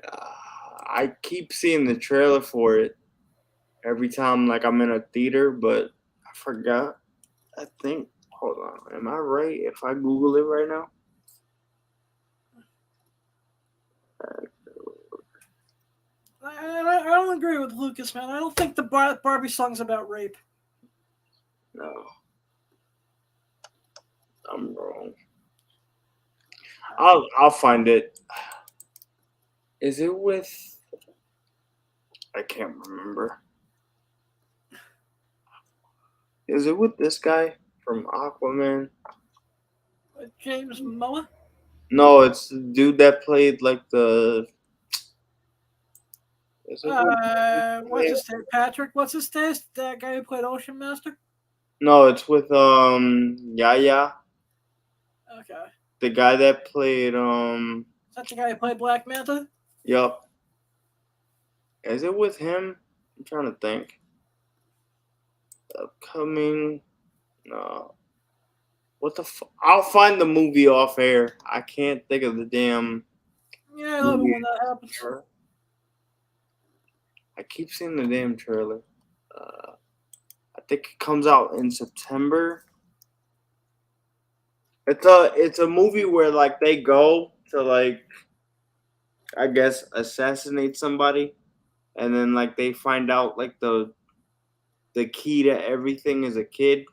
I keep seeing the trailer for it every time, like I'm in a theater, but I forgot. I think. Hold on. Am I right if I Google it right now? I don't agree with Lucas, man. I don't think the Barbie song's about rape. No. I'm wrong. I'll find it. Is it with? I can't remember. Is it with this guy from Aquaman? James Moa? No, it's the dude that played like the. What's his name? Patrick? What's his name? That guy who played Ocean Master? No, it's with Yaya. Okay. The guy that played Is that the guy who played Black Manta? Yup. Is it with him? I'm trying to think. Upcoming. No. What the I'll find the movie off air. I can't think of the damn. Yeah, I love it when that happens. I keep seeing the damn trailer. I think it comes out in September. It's a movie where like they go to like I guess assassinate somebody, and then like they find out like the key to everything is a kid.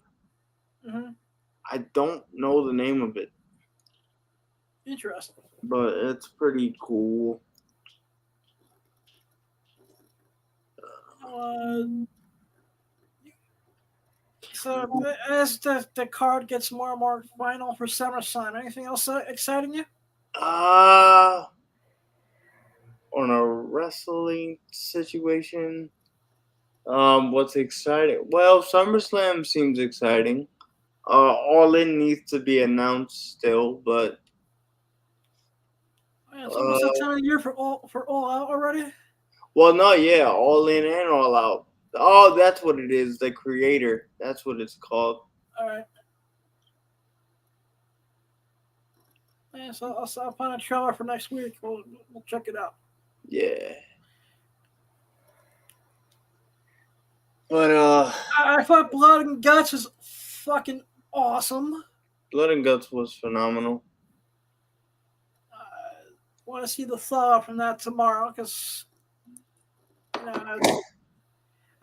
Mm-hmm. I don't know the name of it. Interesting. But it's pretty cool. So as the card gets more and more final for SummerSlam, anything else exciting you? On a wrestling situation, what's exciting? Well, SummerSlam seems exciting. All In needs to be announced still, but It's almost that time of year for all out already. Well, no, yeah, All In and All Out. Oh, that's what it is. The Creator. That's what it's called. All right. Yeah, so I'll find a trailer for next week. We'll check it out. Yeah. But I thought Blood and Guts was fucking awesome. Blood and Guts was phenomenal. Want to see the thaw from that tomorrow because I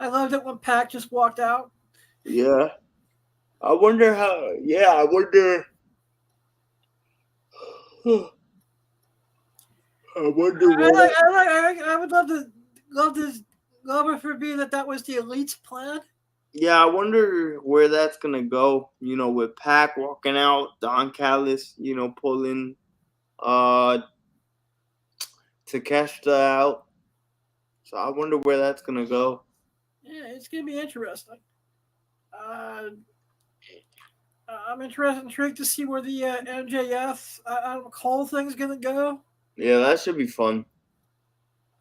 loved it when Pac just walked out. Yeah. I wonder how. Yeah, I wonder. I wonder what. I would love it for me that was the Elite's plan. Yeah, I wonder where that's gonna go. With Pac walking out, Don Callis, pulling Takeshita out. So I wonder where that's gonna go. Yeah, it's gonna be interesting. I'm intrigued to see where the MJF Cole thing's gonna go. Yeah, that should be fun.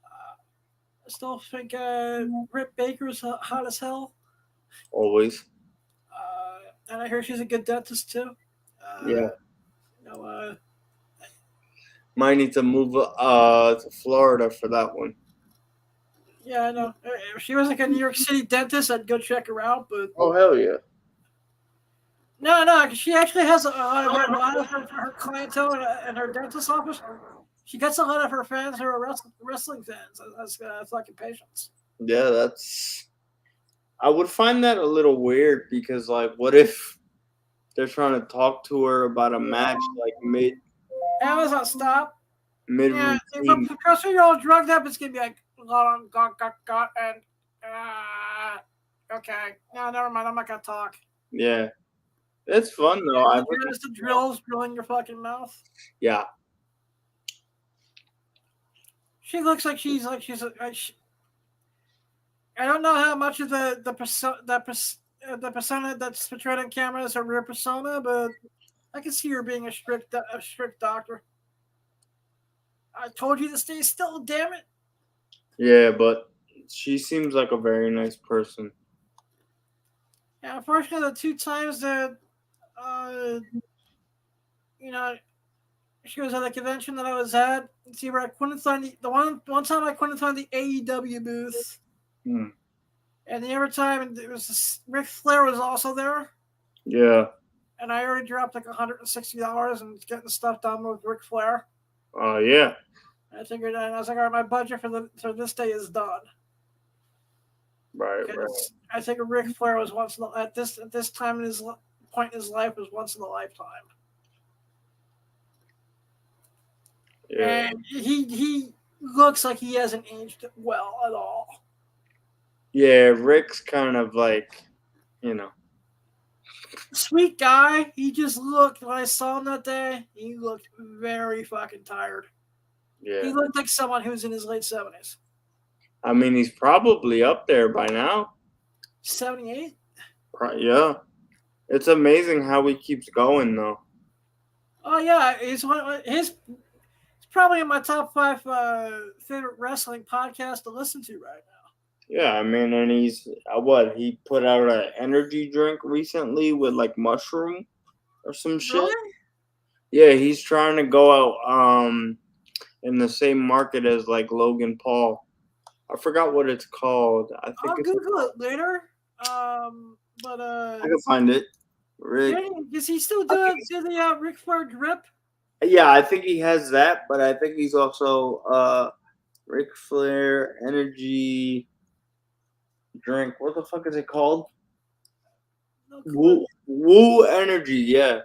I still think Britt Baker's hot as hell. Always. And I hear she's a good dentist too. Yeah. You Might need to move to Florida for that one. Yeah, I know. If she was like a New York City dentist, I'd go check her out. But Oh hell yeah. no, she actually has a lot of her clientele in her dentist office. She gets a lot of her fans who are wrestling fans. That's fucking patience. Yeah, I would find that a little weird because, like, what if they're trying to talk to her about a match like Amazon, stop. mid Yeah, routine? because you're all drugged up, it's gonna be like and okay. No, never mind. I'm not gonna talk. Yeah, it's fun though. There's the drills drilling your fucking mouth. Yeah. She looks like she's I don't know how much of the persona that's portrayed on camera is her real persona, but I can see her being a strict doctor. I told you to stay still, damn it. Yeah, but she seems like a very nice person. Yeah, unfortunately, the two times that she was at a convention that I was at. See where I couldn't find the one time I couldn't find the AEW booth. Hmm. And the other time it was Ric Flair was also there. Yeah. And I already dropped like $160 and getting stuff done with Ric Flair. Oh yeah. I figured, and I was like, all right, my budget for this day is done. Right. I think Ric Flair was at this time in his point in his life was once in a lifetime. Yeah. And he looks like he hasn't aged well at all. Yeah, Rick's kind of like, Sweet guy. He just looked, when I saw him that day, he looked very fucking tired. Yeah. He looked like someone who was in his late 70s. I mean, he's probably up there by now. 78? Yeah. It's amazing how he keeps going, though. Oh, yeah. He's probably in my top 5 favorite wrestling podcasts to listen to right now. Yeah, I mean, and he's, he put out an energy drink recently with, like, mushroom or some shit. Really? Yeah, he's trying to go out in the same market as, like, Logan Paul. I forgot what it's called. I'll Google it later. I can find it. Rick. Is he still doing the Ric Flair drip? Yeah, I think he has that, but I think he's also Ric Flair energy drink. What the fuck is it called? Woo energy, yeah.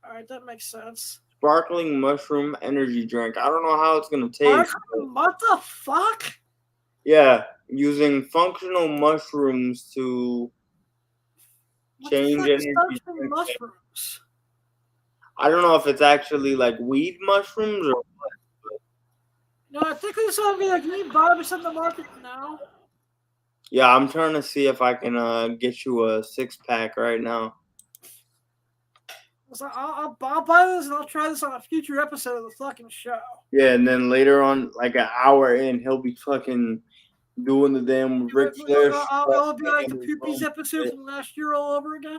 All right, that makes sense. Sparkling mushroom energy drink. I don't know how it's gonna taste. What the fuck? Yeah, using functional mushrooms to change energy. Mushrooms? I don't know if it's actually like weed mushrooms or what. No, I think it's gonna be like me Bob's in the market now. Yeah, I'm trying to see if I can get you a 6-pack right now. So I'll buy this and I'll try this on a future episode of the fucking show. Yeah, and then later on, like an hour in, he'll be fucking doing the damn Ric Flair. It'll be like the Poopies episode from last year all over again.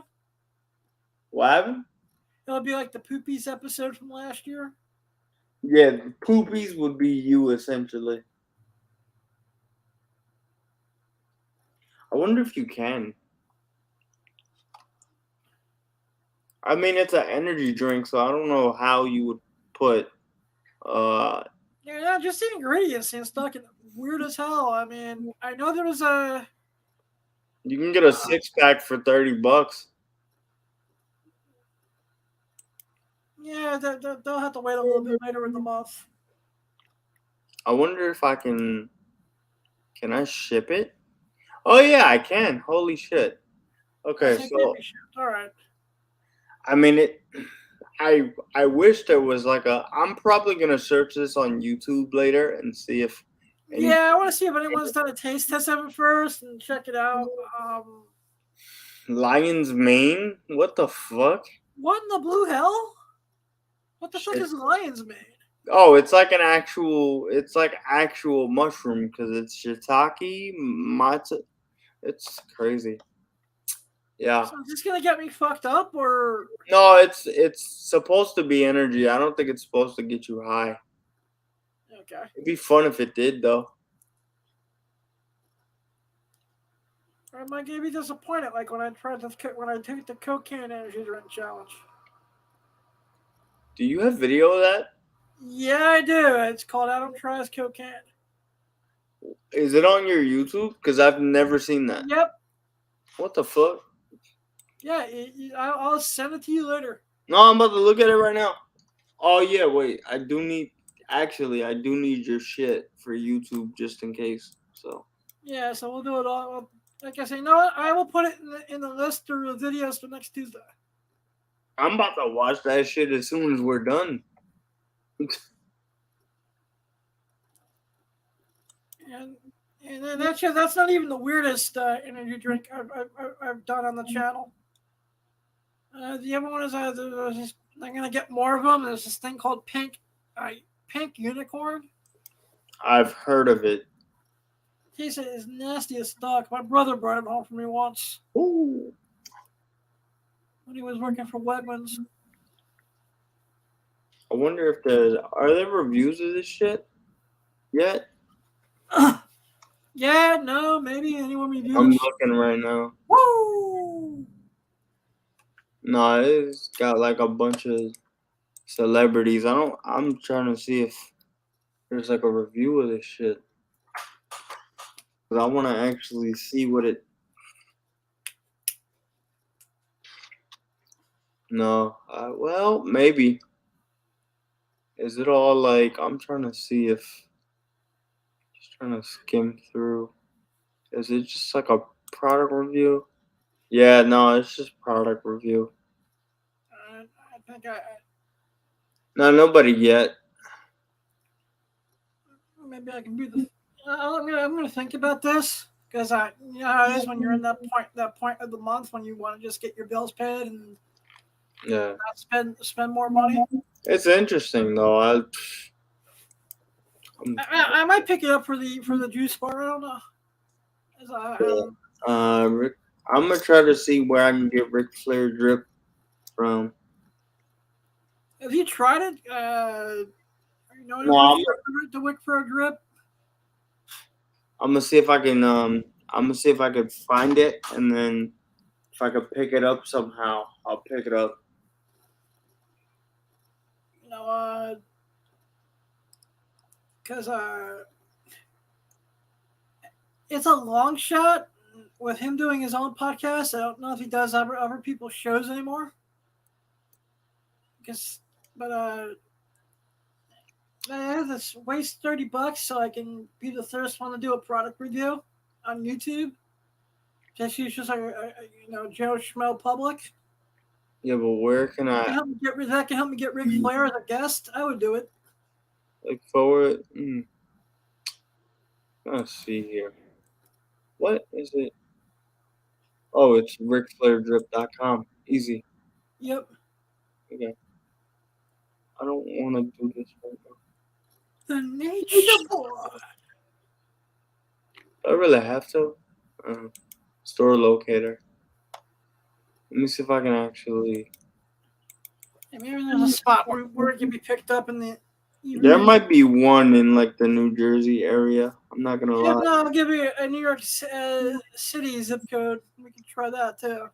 What happened? It'll be like the Poopies episode from last year. Yeah, the Poopies would be you, essentially. I wonder if you can. I mean, it's an energy drink, so I don't know how you would put. Yeah, just the ingredients and stuff. Weird as hell. I mean, I know there was a. You can get a 6-pack for $30. Yeah, they'll have to wait a little bit later in the month. I wonder if I can. Can I ship it? Oh yeah, I can. Holy shit. Okay, Yes, it can so be shipped. All right. I mean it. I wish there was like a. I'm probably gonna search this on YouTube later and see if any Yeah, I want to see if anyone's done a taste test of it first and check it out. lion's mane. What the fuck? What in the blue hell? What the fuck Shit. is lion's mane? Oh, it's like an actual. It's like actual mushroom because it's shiitake matsu. It's crazy. Yeah. So is this gonna get me fucked up or? No, it's supposed to be energy. I don't think it's supposed to get you high. Okay. It'd be fun if it did, though. Or am I gonna be disappointed like when I took the cocaine energy drink challenge? Do you have video of that? Yeah, I do. It's called Adam Tries Cocaine. Is it on your YouTube? Because I've never seen that. Yep. What the fuck? Yeah, I'll send it to you later. No, I'm about to look at it right now. Oh yeah, wait. I do need your shit for YouTube just in case. So Yeah, so we'll do it all. Well, like I say, you know what? I will put it in the list of videos for next Tuesday. I'm about to watch that shit as soon as we're done. And then that's not even the weirdest energy drink I've done on the channel. The other one is I'm gonna get more of them. There's this thing called pink unicorn. I've heard of it. Tastes is nasty as fuck. My brother brought it home for me once. Ooh. When he was working for Wegmans. I wonder if are there reviews of this shit yet? Yeah, no, maybe anyone reviews. I'm looking right now. Woo! No, it's got like a bunch of celebrities. I'm trying to see if there's like a review of this shit. Cause I want to actually see what it. No, well, maybe. Is it all like? I'm trying to see if. Just trying to skim through. Is it just like a product review? Yeah, no, it's just product review. I think No, nobody yet. maybe I can do the. I'm gonna think about this because you know how it is when you're in that point of the month when you want to just get your bills paid and Yeah, not spend more money. it's interesting though. I might pick it up for the juice bar. I don't know. I'm gonna try to see where I can get Ric Flair drip from. Have you tried it? You know, the Ric Flair drip. I'm gonna see if I can. I'm gonna see if I can find it, and then if I could pick it up somehow, I'll pick it up. You know, because it's a long shot with him doing his own podcast. I don't know if he does other people's shows anymore. But I have this waste $30 so I can be the first one to do a product review on YouTube. Just use just like Joe Schmo Public. Yeah, but where can I? That can help me get Ric Flair as a guest. I would do it. Like forward. Let's see here. What is it? Oh, it's RicFlairDrip.com. Easy. Yep. Okay. I don't want to do this right now. The Nature Boy. Do I really have to? Store locator. Let me see if I can actually. Maybe there's a spot where it can be picked up in the. There might be one in like the New Jersey area. I'm not gonna lie. No, I'll give you a New York City zip code. We can try that too.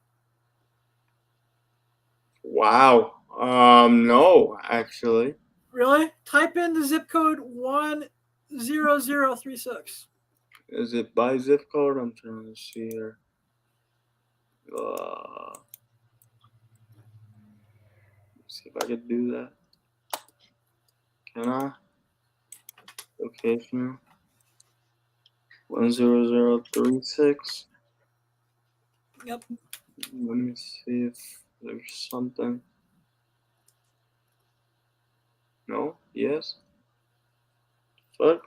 Wow. No, actually. Really? Type in the zip code 10036. Is it by zip code? I'm trying to see here. See if I can do that. Can I? Location 10036. Yep. Let me see if there's something. No? Yes? Fuck.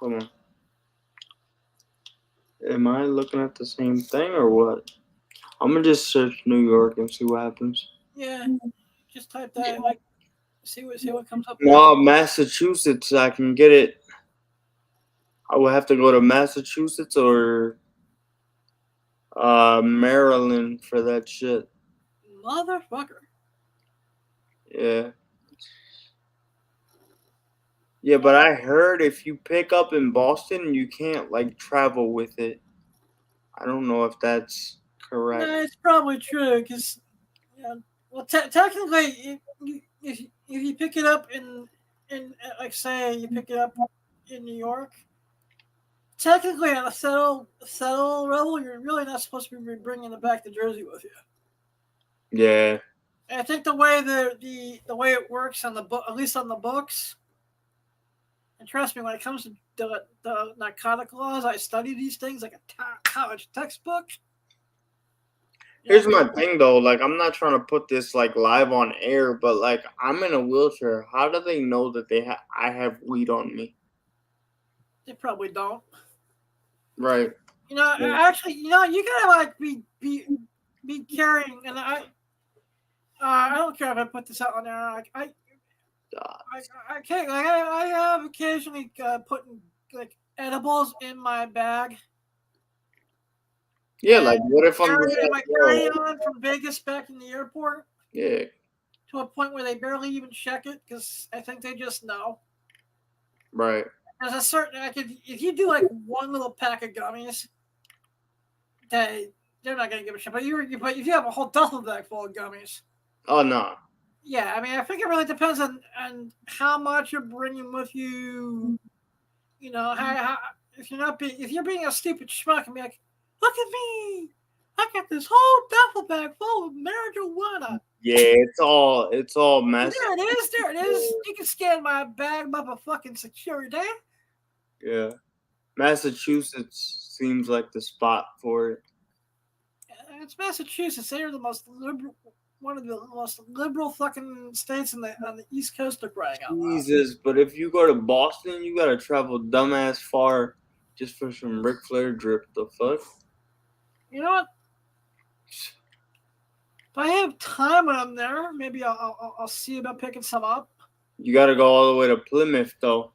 Come on. Am I looking at the same thing or what? I'm gonna just search New York and see what happens. Yeah. Just type that. Like, see what comes up. No, Massachusetts. I can get it. I would have to go to Massachusetts or Maryland for that shit. Motherfucker. Yeah. Yeah, but I heard if you pick up in Boston, you can't like travel with it. I don't know if that's correct. No, it's probably true because, well, technically, if you pick it up in like say you pick it up in New York, technically on a settle level, you're really not supposed to be bringing it back to Jersey with you. Yeah. And I think the way the way it works on the book, at least on the books, and trust me, when it comes to the narcotic laws, I study these things like a college textbook. Here's my thing though, like I'm not trying to put this like live on air, but like I'm in a wheelchair. How do they know that I have weed on me? They probably don't. Right. Actually, you gotta like be carrying, and I don't care if I put this out on there. Like I can't. Like I have occasionally putting like edibles in my bag. Yeah, like what if I'm carrying my carry-on from Vegas back in the airport? Yeah. To a point where they barely even check it because I think they just know. Right. There's a certain like if you do like one little pack of gummies, they're not gonna give a shit. But if you have a whole duffel bag full of gummies, oh no. Yeah, I mean, I think it really depends on how much you're bringing with you. You know, how if you're being a stupid schmuck and be like, look at me, I got this whole duffel bag full of marijuana. Yeah, it's all messy. There it is. You can scan my bag up a fucking security. Yeah, Massachusetts seems like the spot for it. It's Massachusetts. They're the most liberal. One of the most liberal fucking states on the East Coast of crying out loud. Jesus, but if you go to Boston, you gotta travel dumbass far just for some Ric Flair drip. The fuck? You know what? If I have time when I'm there, maybe I'll see about picking some up. You gotta go all the way to Plymouth, though.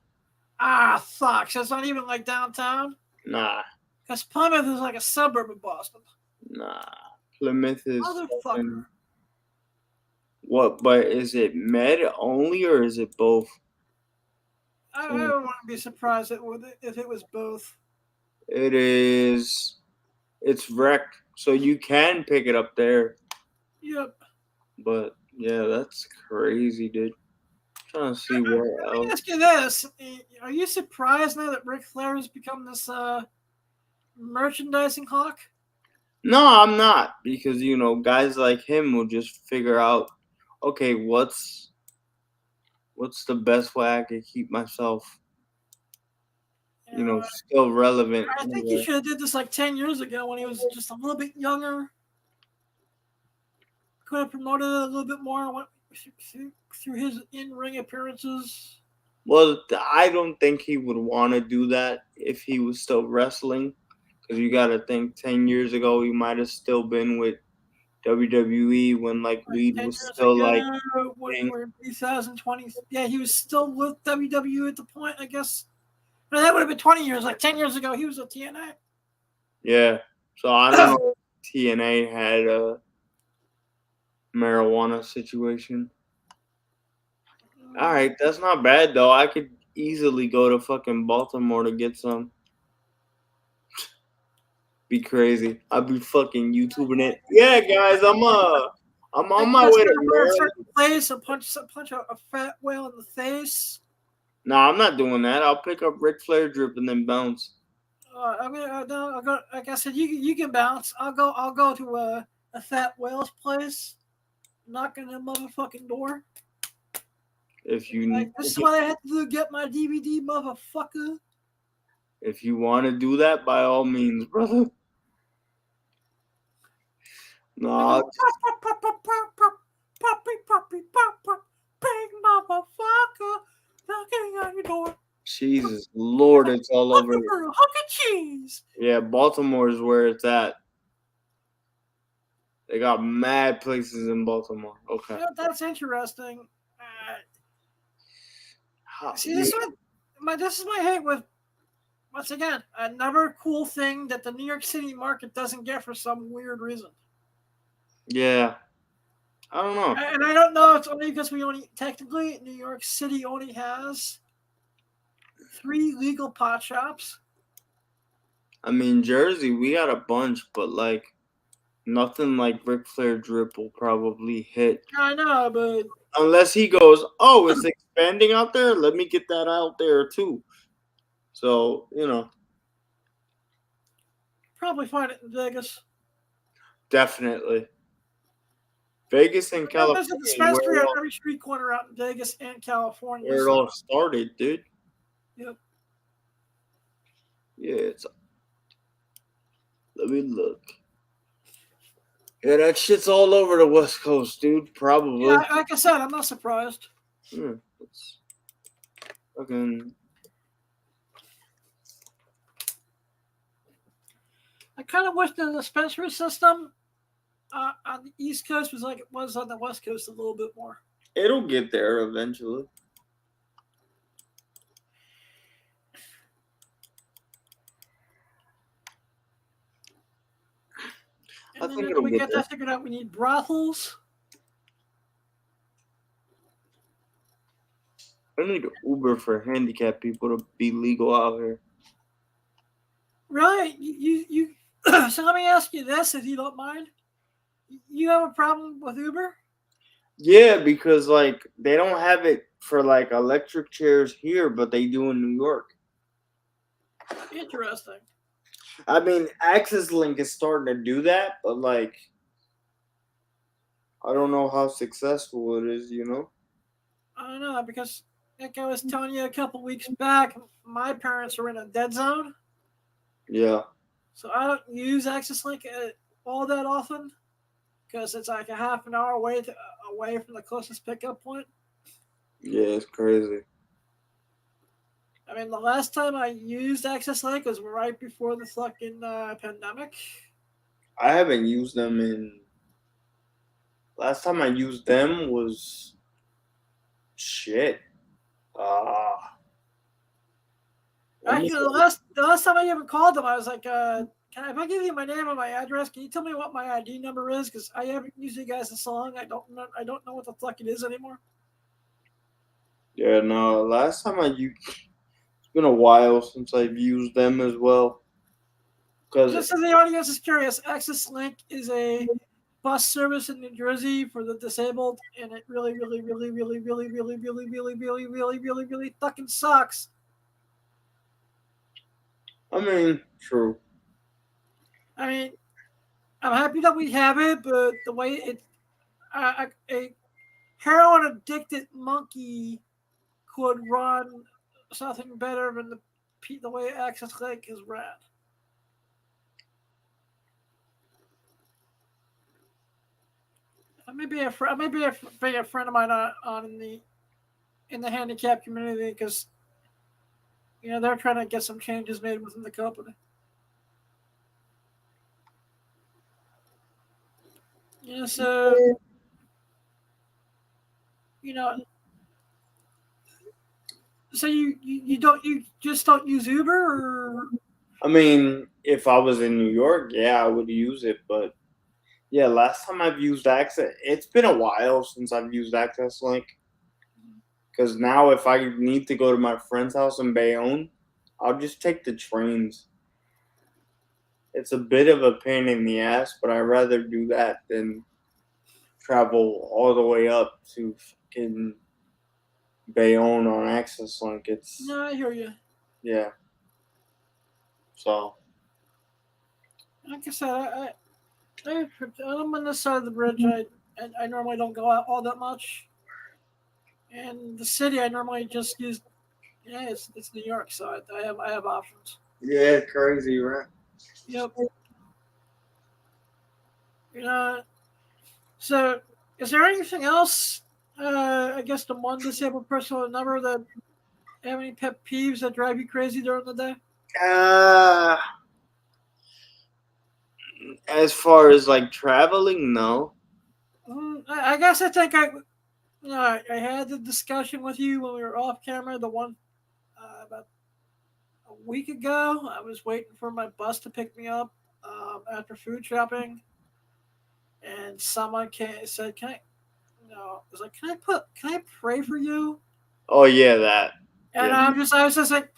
Ah, fuck. So it's not even like downtown? Nah. Because Plymouth is like a suburb of Boston. Nah. Plymouth is... Motherfucker. What, but is it med only or is it both? I don't want to be surprised if it was both. It is... It's rec, so you can pick it up there. Yep. But, yeah, that's crazy, dude. I'm trying to see where else. Let me ask you this. Are you surprised now that Ric Flair has become this merchandising hawk? No, I'm not. Because, guys like him will just figure out, okay, what's the best way I can keep myself, still relevant. I think he should have did this like 10 years ago when he was just a little bit younger. Could have promoted it a little bit more through his in-ring appearances. Well, I don't think he would want to do that if he was still wrestling. Because you got to think 10 years ago, he might have still been with WWE when weed was still we're 2020. Yeah, he was still with WWE at the point, I guess. No, that would have been 20 years. Like 10 years ago, he was with TNA. Yeah, so I don't know if TNA had a marijuana situation. All right, that's not bad though. I could easily go to fucking Baltimore to get some. Be crazy. I'll be fucking YouTubing it. Yeah, guys, I'm on my way to Maryland. Place and punch a fat whale in the face. No, I'm not doing that. I'll pick up Ric Flair drip and then bounce. I'll go. Like I said, you can bounce. I'll go to a fat whale's place. knocking the motherfucking door. If you Like, this is what I had to do to get my DVD, motherfucker. if you want to do that, by all means, brother. No, Big motherfucker knocking on your door. Jesus Lord, it's all over. Looking for a hunk of cheese. Yeah, Baltimore is where it's at. They got mad places in Baltimore. Okay. Yeah, that's interesting. See, this is my hate with, once again, another cool thing that the New York City market doesn't get for some weird reason. Yeah. I don't know. And I don't know, it's only because technically, New York City only has 3 legal pot shops. I mean, Jersey, we got a bunch, but like nothing like Ric Flair drip will probably hit. I know, but Unless he goes, oh, it's expanding out there. Let me get that out there too. So, probably find it in Vegas. Definitely. Vegas and California. There's a dispensary on every street corner out in Vegas and California. Where it all started, dude. Yep. Yeah, let me look. Yeah, that shit's all over the West Coast, dude. Probably. Yeah, like I said, I'm not surprised. It's fucking. I kind of wish the dispensary system on the East Coast was like it was on the West Coast a little bit more. It'll get there eventually. And I then think when it'll we get get there. that figured out, we need brothels. I need Uber for handicapped people to be legal out here. Right. You so let me ask you this, if you don't mind. You have a problem with Uber? Yeah, because like they don't have it for like electric chairs here, but they do in New York. Interesting. I mean, Access Link is starting to do that, but like I don't know how successful it is, I don't know, because like I was telling you a couple weeks back, my parents are in a dead zone. Yeah. So I don't use Access Link all that often because it's like a half an hour away from the closest pickup point. Yeah, it's crazy. I mean, the last time I used Access Link was right before the fucking pandemic. I haven't used them in. Last time I used them was shit. Actually, the last time I ever called them, I was like, if I give you my name and my address, can you tell me what my ID number is? Because I haven't used you guys in so long, I don't know what the fuck it is anymore. Yeah, no. Last time it's been a while since I've used them as well. Just so the audience is curious, Access Link is a bus service in New Jersey for the disabled, and it really, really, really, really, really, really, really, really, really, really, really, really fucking sucks. I mean, true. I mean, I'm happy that we have it, but the way it, a heroin addicted monkey could run something better than the way Access Link is ran. Maybe a friend of mine on in the handicap community because they're trying to get some changes made within the company. So so you just don't use Uber, or? I mean, if I was in New York, yeah, I would use it, but yeah, last time I've used Access, it's been a while since I've used Access Link. Because now if I need to go to my friend's house in Bayonne, I'll just take the trains. It's a bit of a pain in the ass, but I'd rather do that than travel all the way up to fucking Bayonne on Access Link. No, I hear you. Yeah. So. Like I said, I'm on this side of the bridge. and I normally don't go out all that much. And the city, I normally just use. Yeah, it's New York, so I have options. Yeah, crazy, right? Yep. You know, so is there anything else? I guess the one disabled person with a number that have any pet peeves that drive you crazy during the day? Uh, as far as like traveling, no. I guess I think I had the discussion with you when we were off camera. The one about a week ago, I was waiting for my bus to pick me up after food shopping, and someone said, "Can I?" No, I was like, Can I pray for you?" Oh yeah, that. And Yeah. I was just like,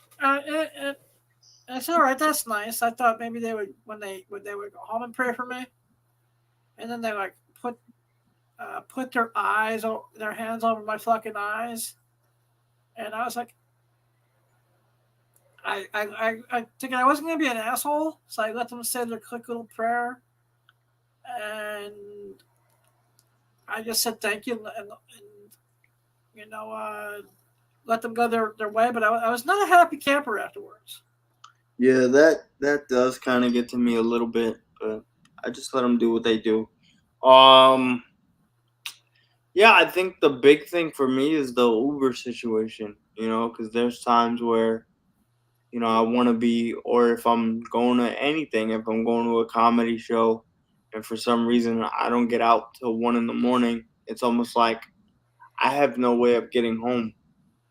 "That's all right. That's nice." I thought maybe they would when they would go home and pray for me, and then they like put their hands over my fucking eyes, and I was like, I thinking I wasn't gonna be an asshole, so I let them say their quick little prayer, and I just said thank you and you know let them go their way. But I was not a happy camper afterwards. Yeah, that does kind of get to me a little bit, but I just let them do what they do. Um, yeah, I think the big thing for me is the Uber situation. You know, because there's times where I want to be, or if I'm going to anything, if I'm going to a comedy show, and for some reason I don't get out till 1 in the morning, it's almost like I have no way of getting home.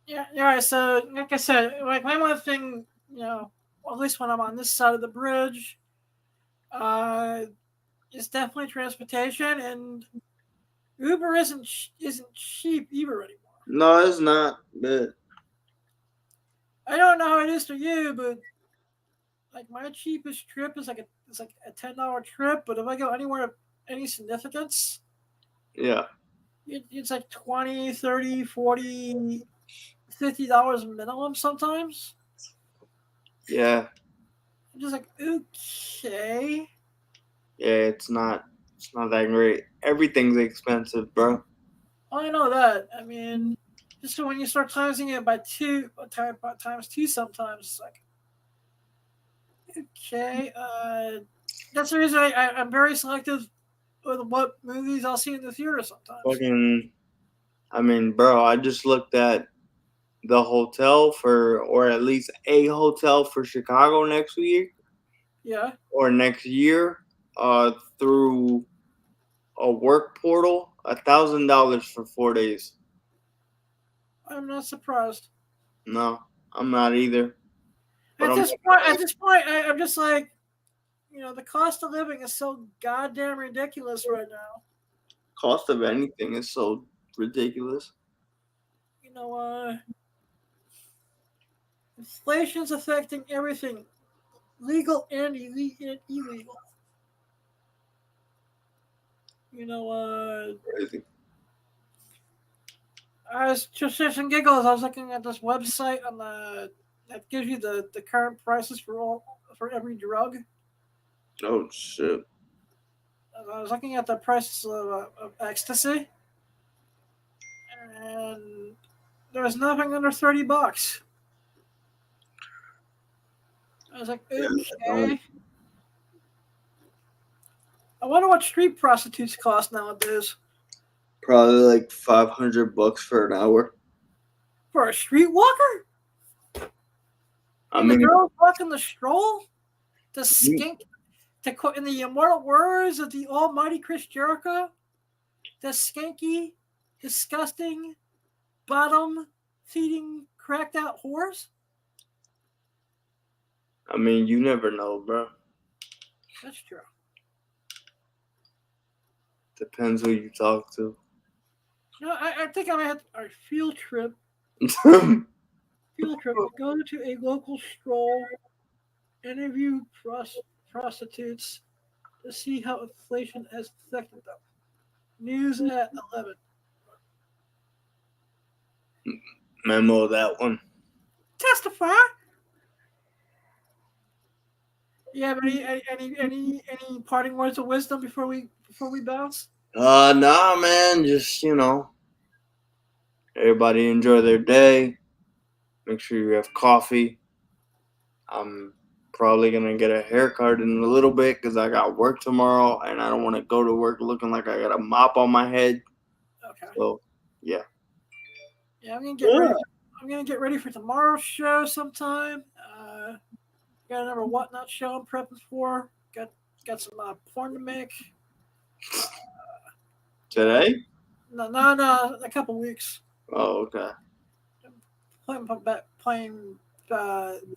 Yeah, yeah. So like I said, like my one thing, at least when I'm on this side of the bridge, uh, is definitely transportation, and Uber isn't cheap either anymore. No, it's not. But I don't know how it is for you, but like my cheapest trip is like a $10 trip. But if I go anywhere of any significance, yeah, it's like 20, 30, 40, $50 minimum sometimes. yeah, I'm just like, okay. yeah. It's not that great. Everything's expensive, bro. I know that. I mean, just so when you start timesing it by times two, sometimes it's like, okay. That's the reason I'm very selective with what movies I'll see in the theater sometimes. Fucking, I mean, bro, I just looked at the hotel for, or at least a hotel for Chicago next week Yeah, or next year, through a work portal, $1,000 for 4 days. I'm not surprised. No, I'm not either. But At this point, I'm just like, the cost of living is so goddamn ridiculous right now. cost of anything is so ridiculous. You know, inflation's affecting everything, legal and illegal. You know, Crazy. I was just and giggles. I was looking at this website that gives you the current prices for every drug. Oh shit. I was looking at the prices of ecstasy, and there was nothing under $30. I was like, Yeah, okay. I wonder what street prostitutes cost nowadays. probably like $500 for an hour. For a streetwalker? I And the mean, girls walking the stroll? The you, skink? To quote in the immortal words of the almighty Chris Jericho, the skanky, disgusting, bottom feeding, cracked out whores? I mean, you never know, bro. That's true. Depends who you talk to. I think I might have a field trip. Go to a local stroll, interview prostitutes to see how inflation has affected them. News at 11. Memo that one. Testify. Yeah, but any parting words of wisdom before we bounce? Nah, man. Just everybody enjoy their day. Make sure you have coffee. I'm probably gonna get a haircut in a little bit because I got work tomorrow, and I don't want to go to work looking like I got a mop on my head. Okay. So, yeah. Yeah, I'm gonna get ready. I'm gonna get ready for tomorrow's show sometime. Got another whatnot show I'm prepping for. Got some porn to make. Today? No, a couple weeks. Oh, okay. Playing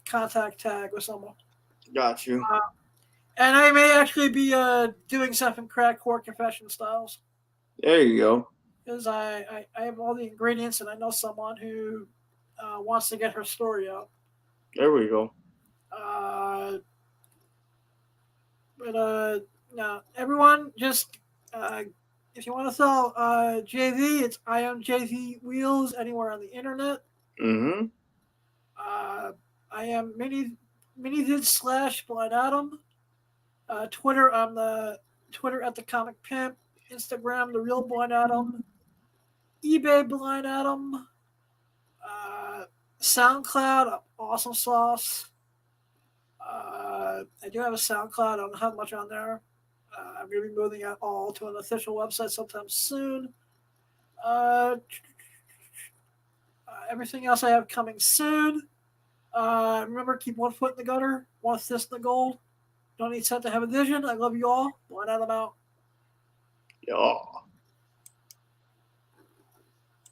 contact tag with someone. Got you. And I may actually be doing something crackcore confession styles. There you go. Because I have all the ingredients and I know someone who wants to get her story out. There we go. No, everyone just if you want to sell JV, it's I own JV Wheels anywhere on the internet. Mm-hmm. I am minivid / Blind Adam. Twitter, I'm the Twitter at the Comic Pimp. Instagram, the Real Blind Adam. eBay Blind Adam. SoundCloud, Awesome Sauce. I do have a SoundCloud. I don't have much on there. I'm going to be moving it all to an official website sometime soon. Everything else I have coming soon. Remember, keep one foot in the gutter, one fist in the gold. Don't need set to have a vision. I love you all. Blind Adam out. Yeah.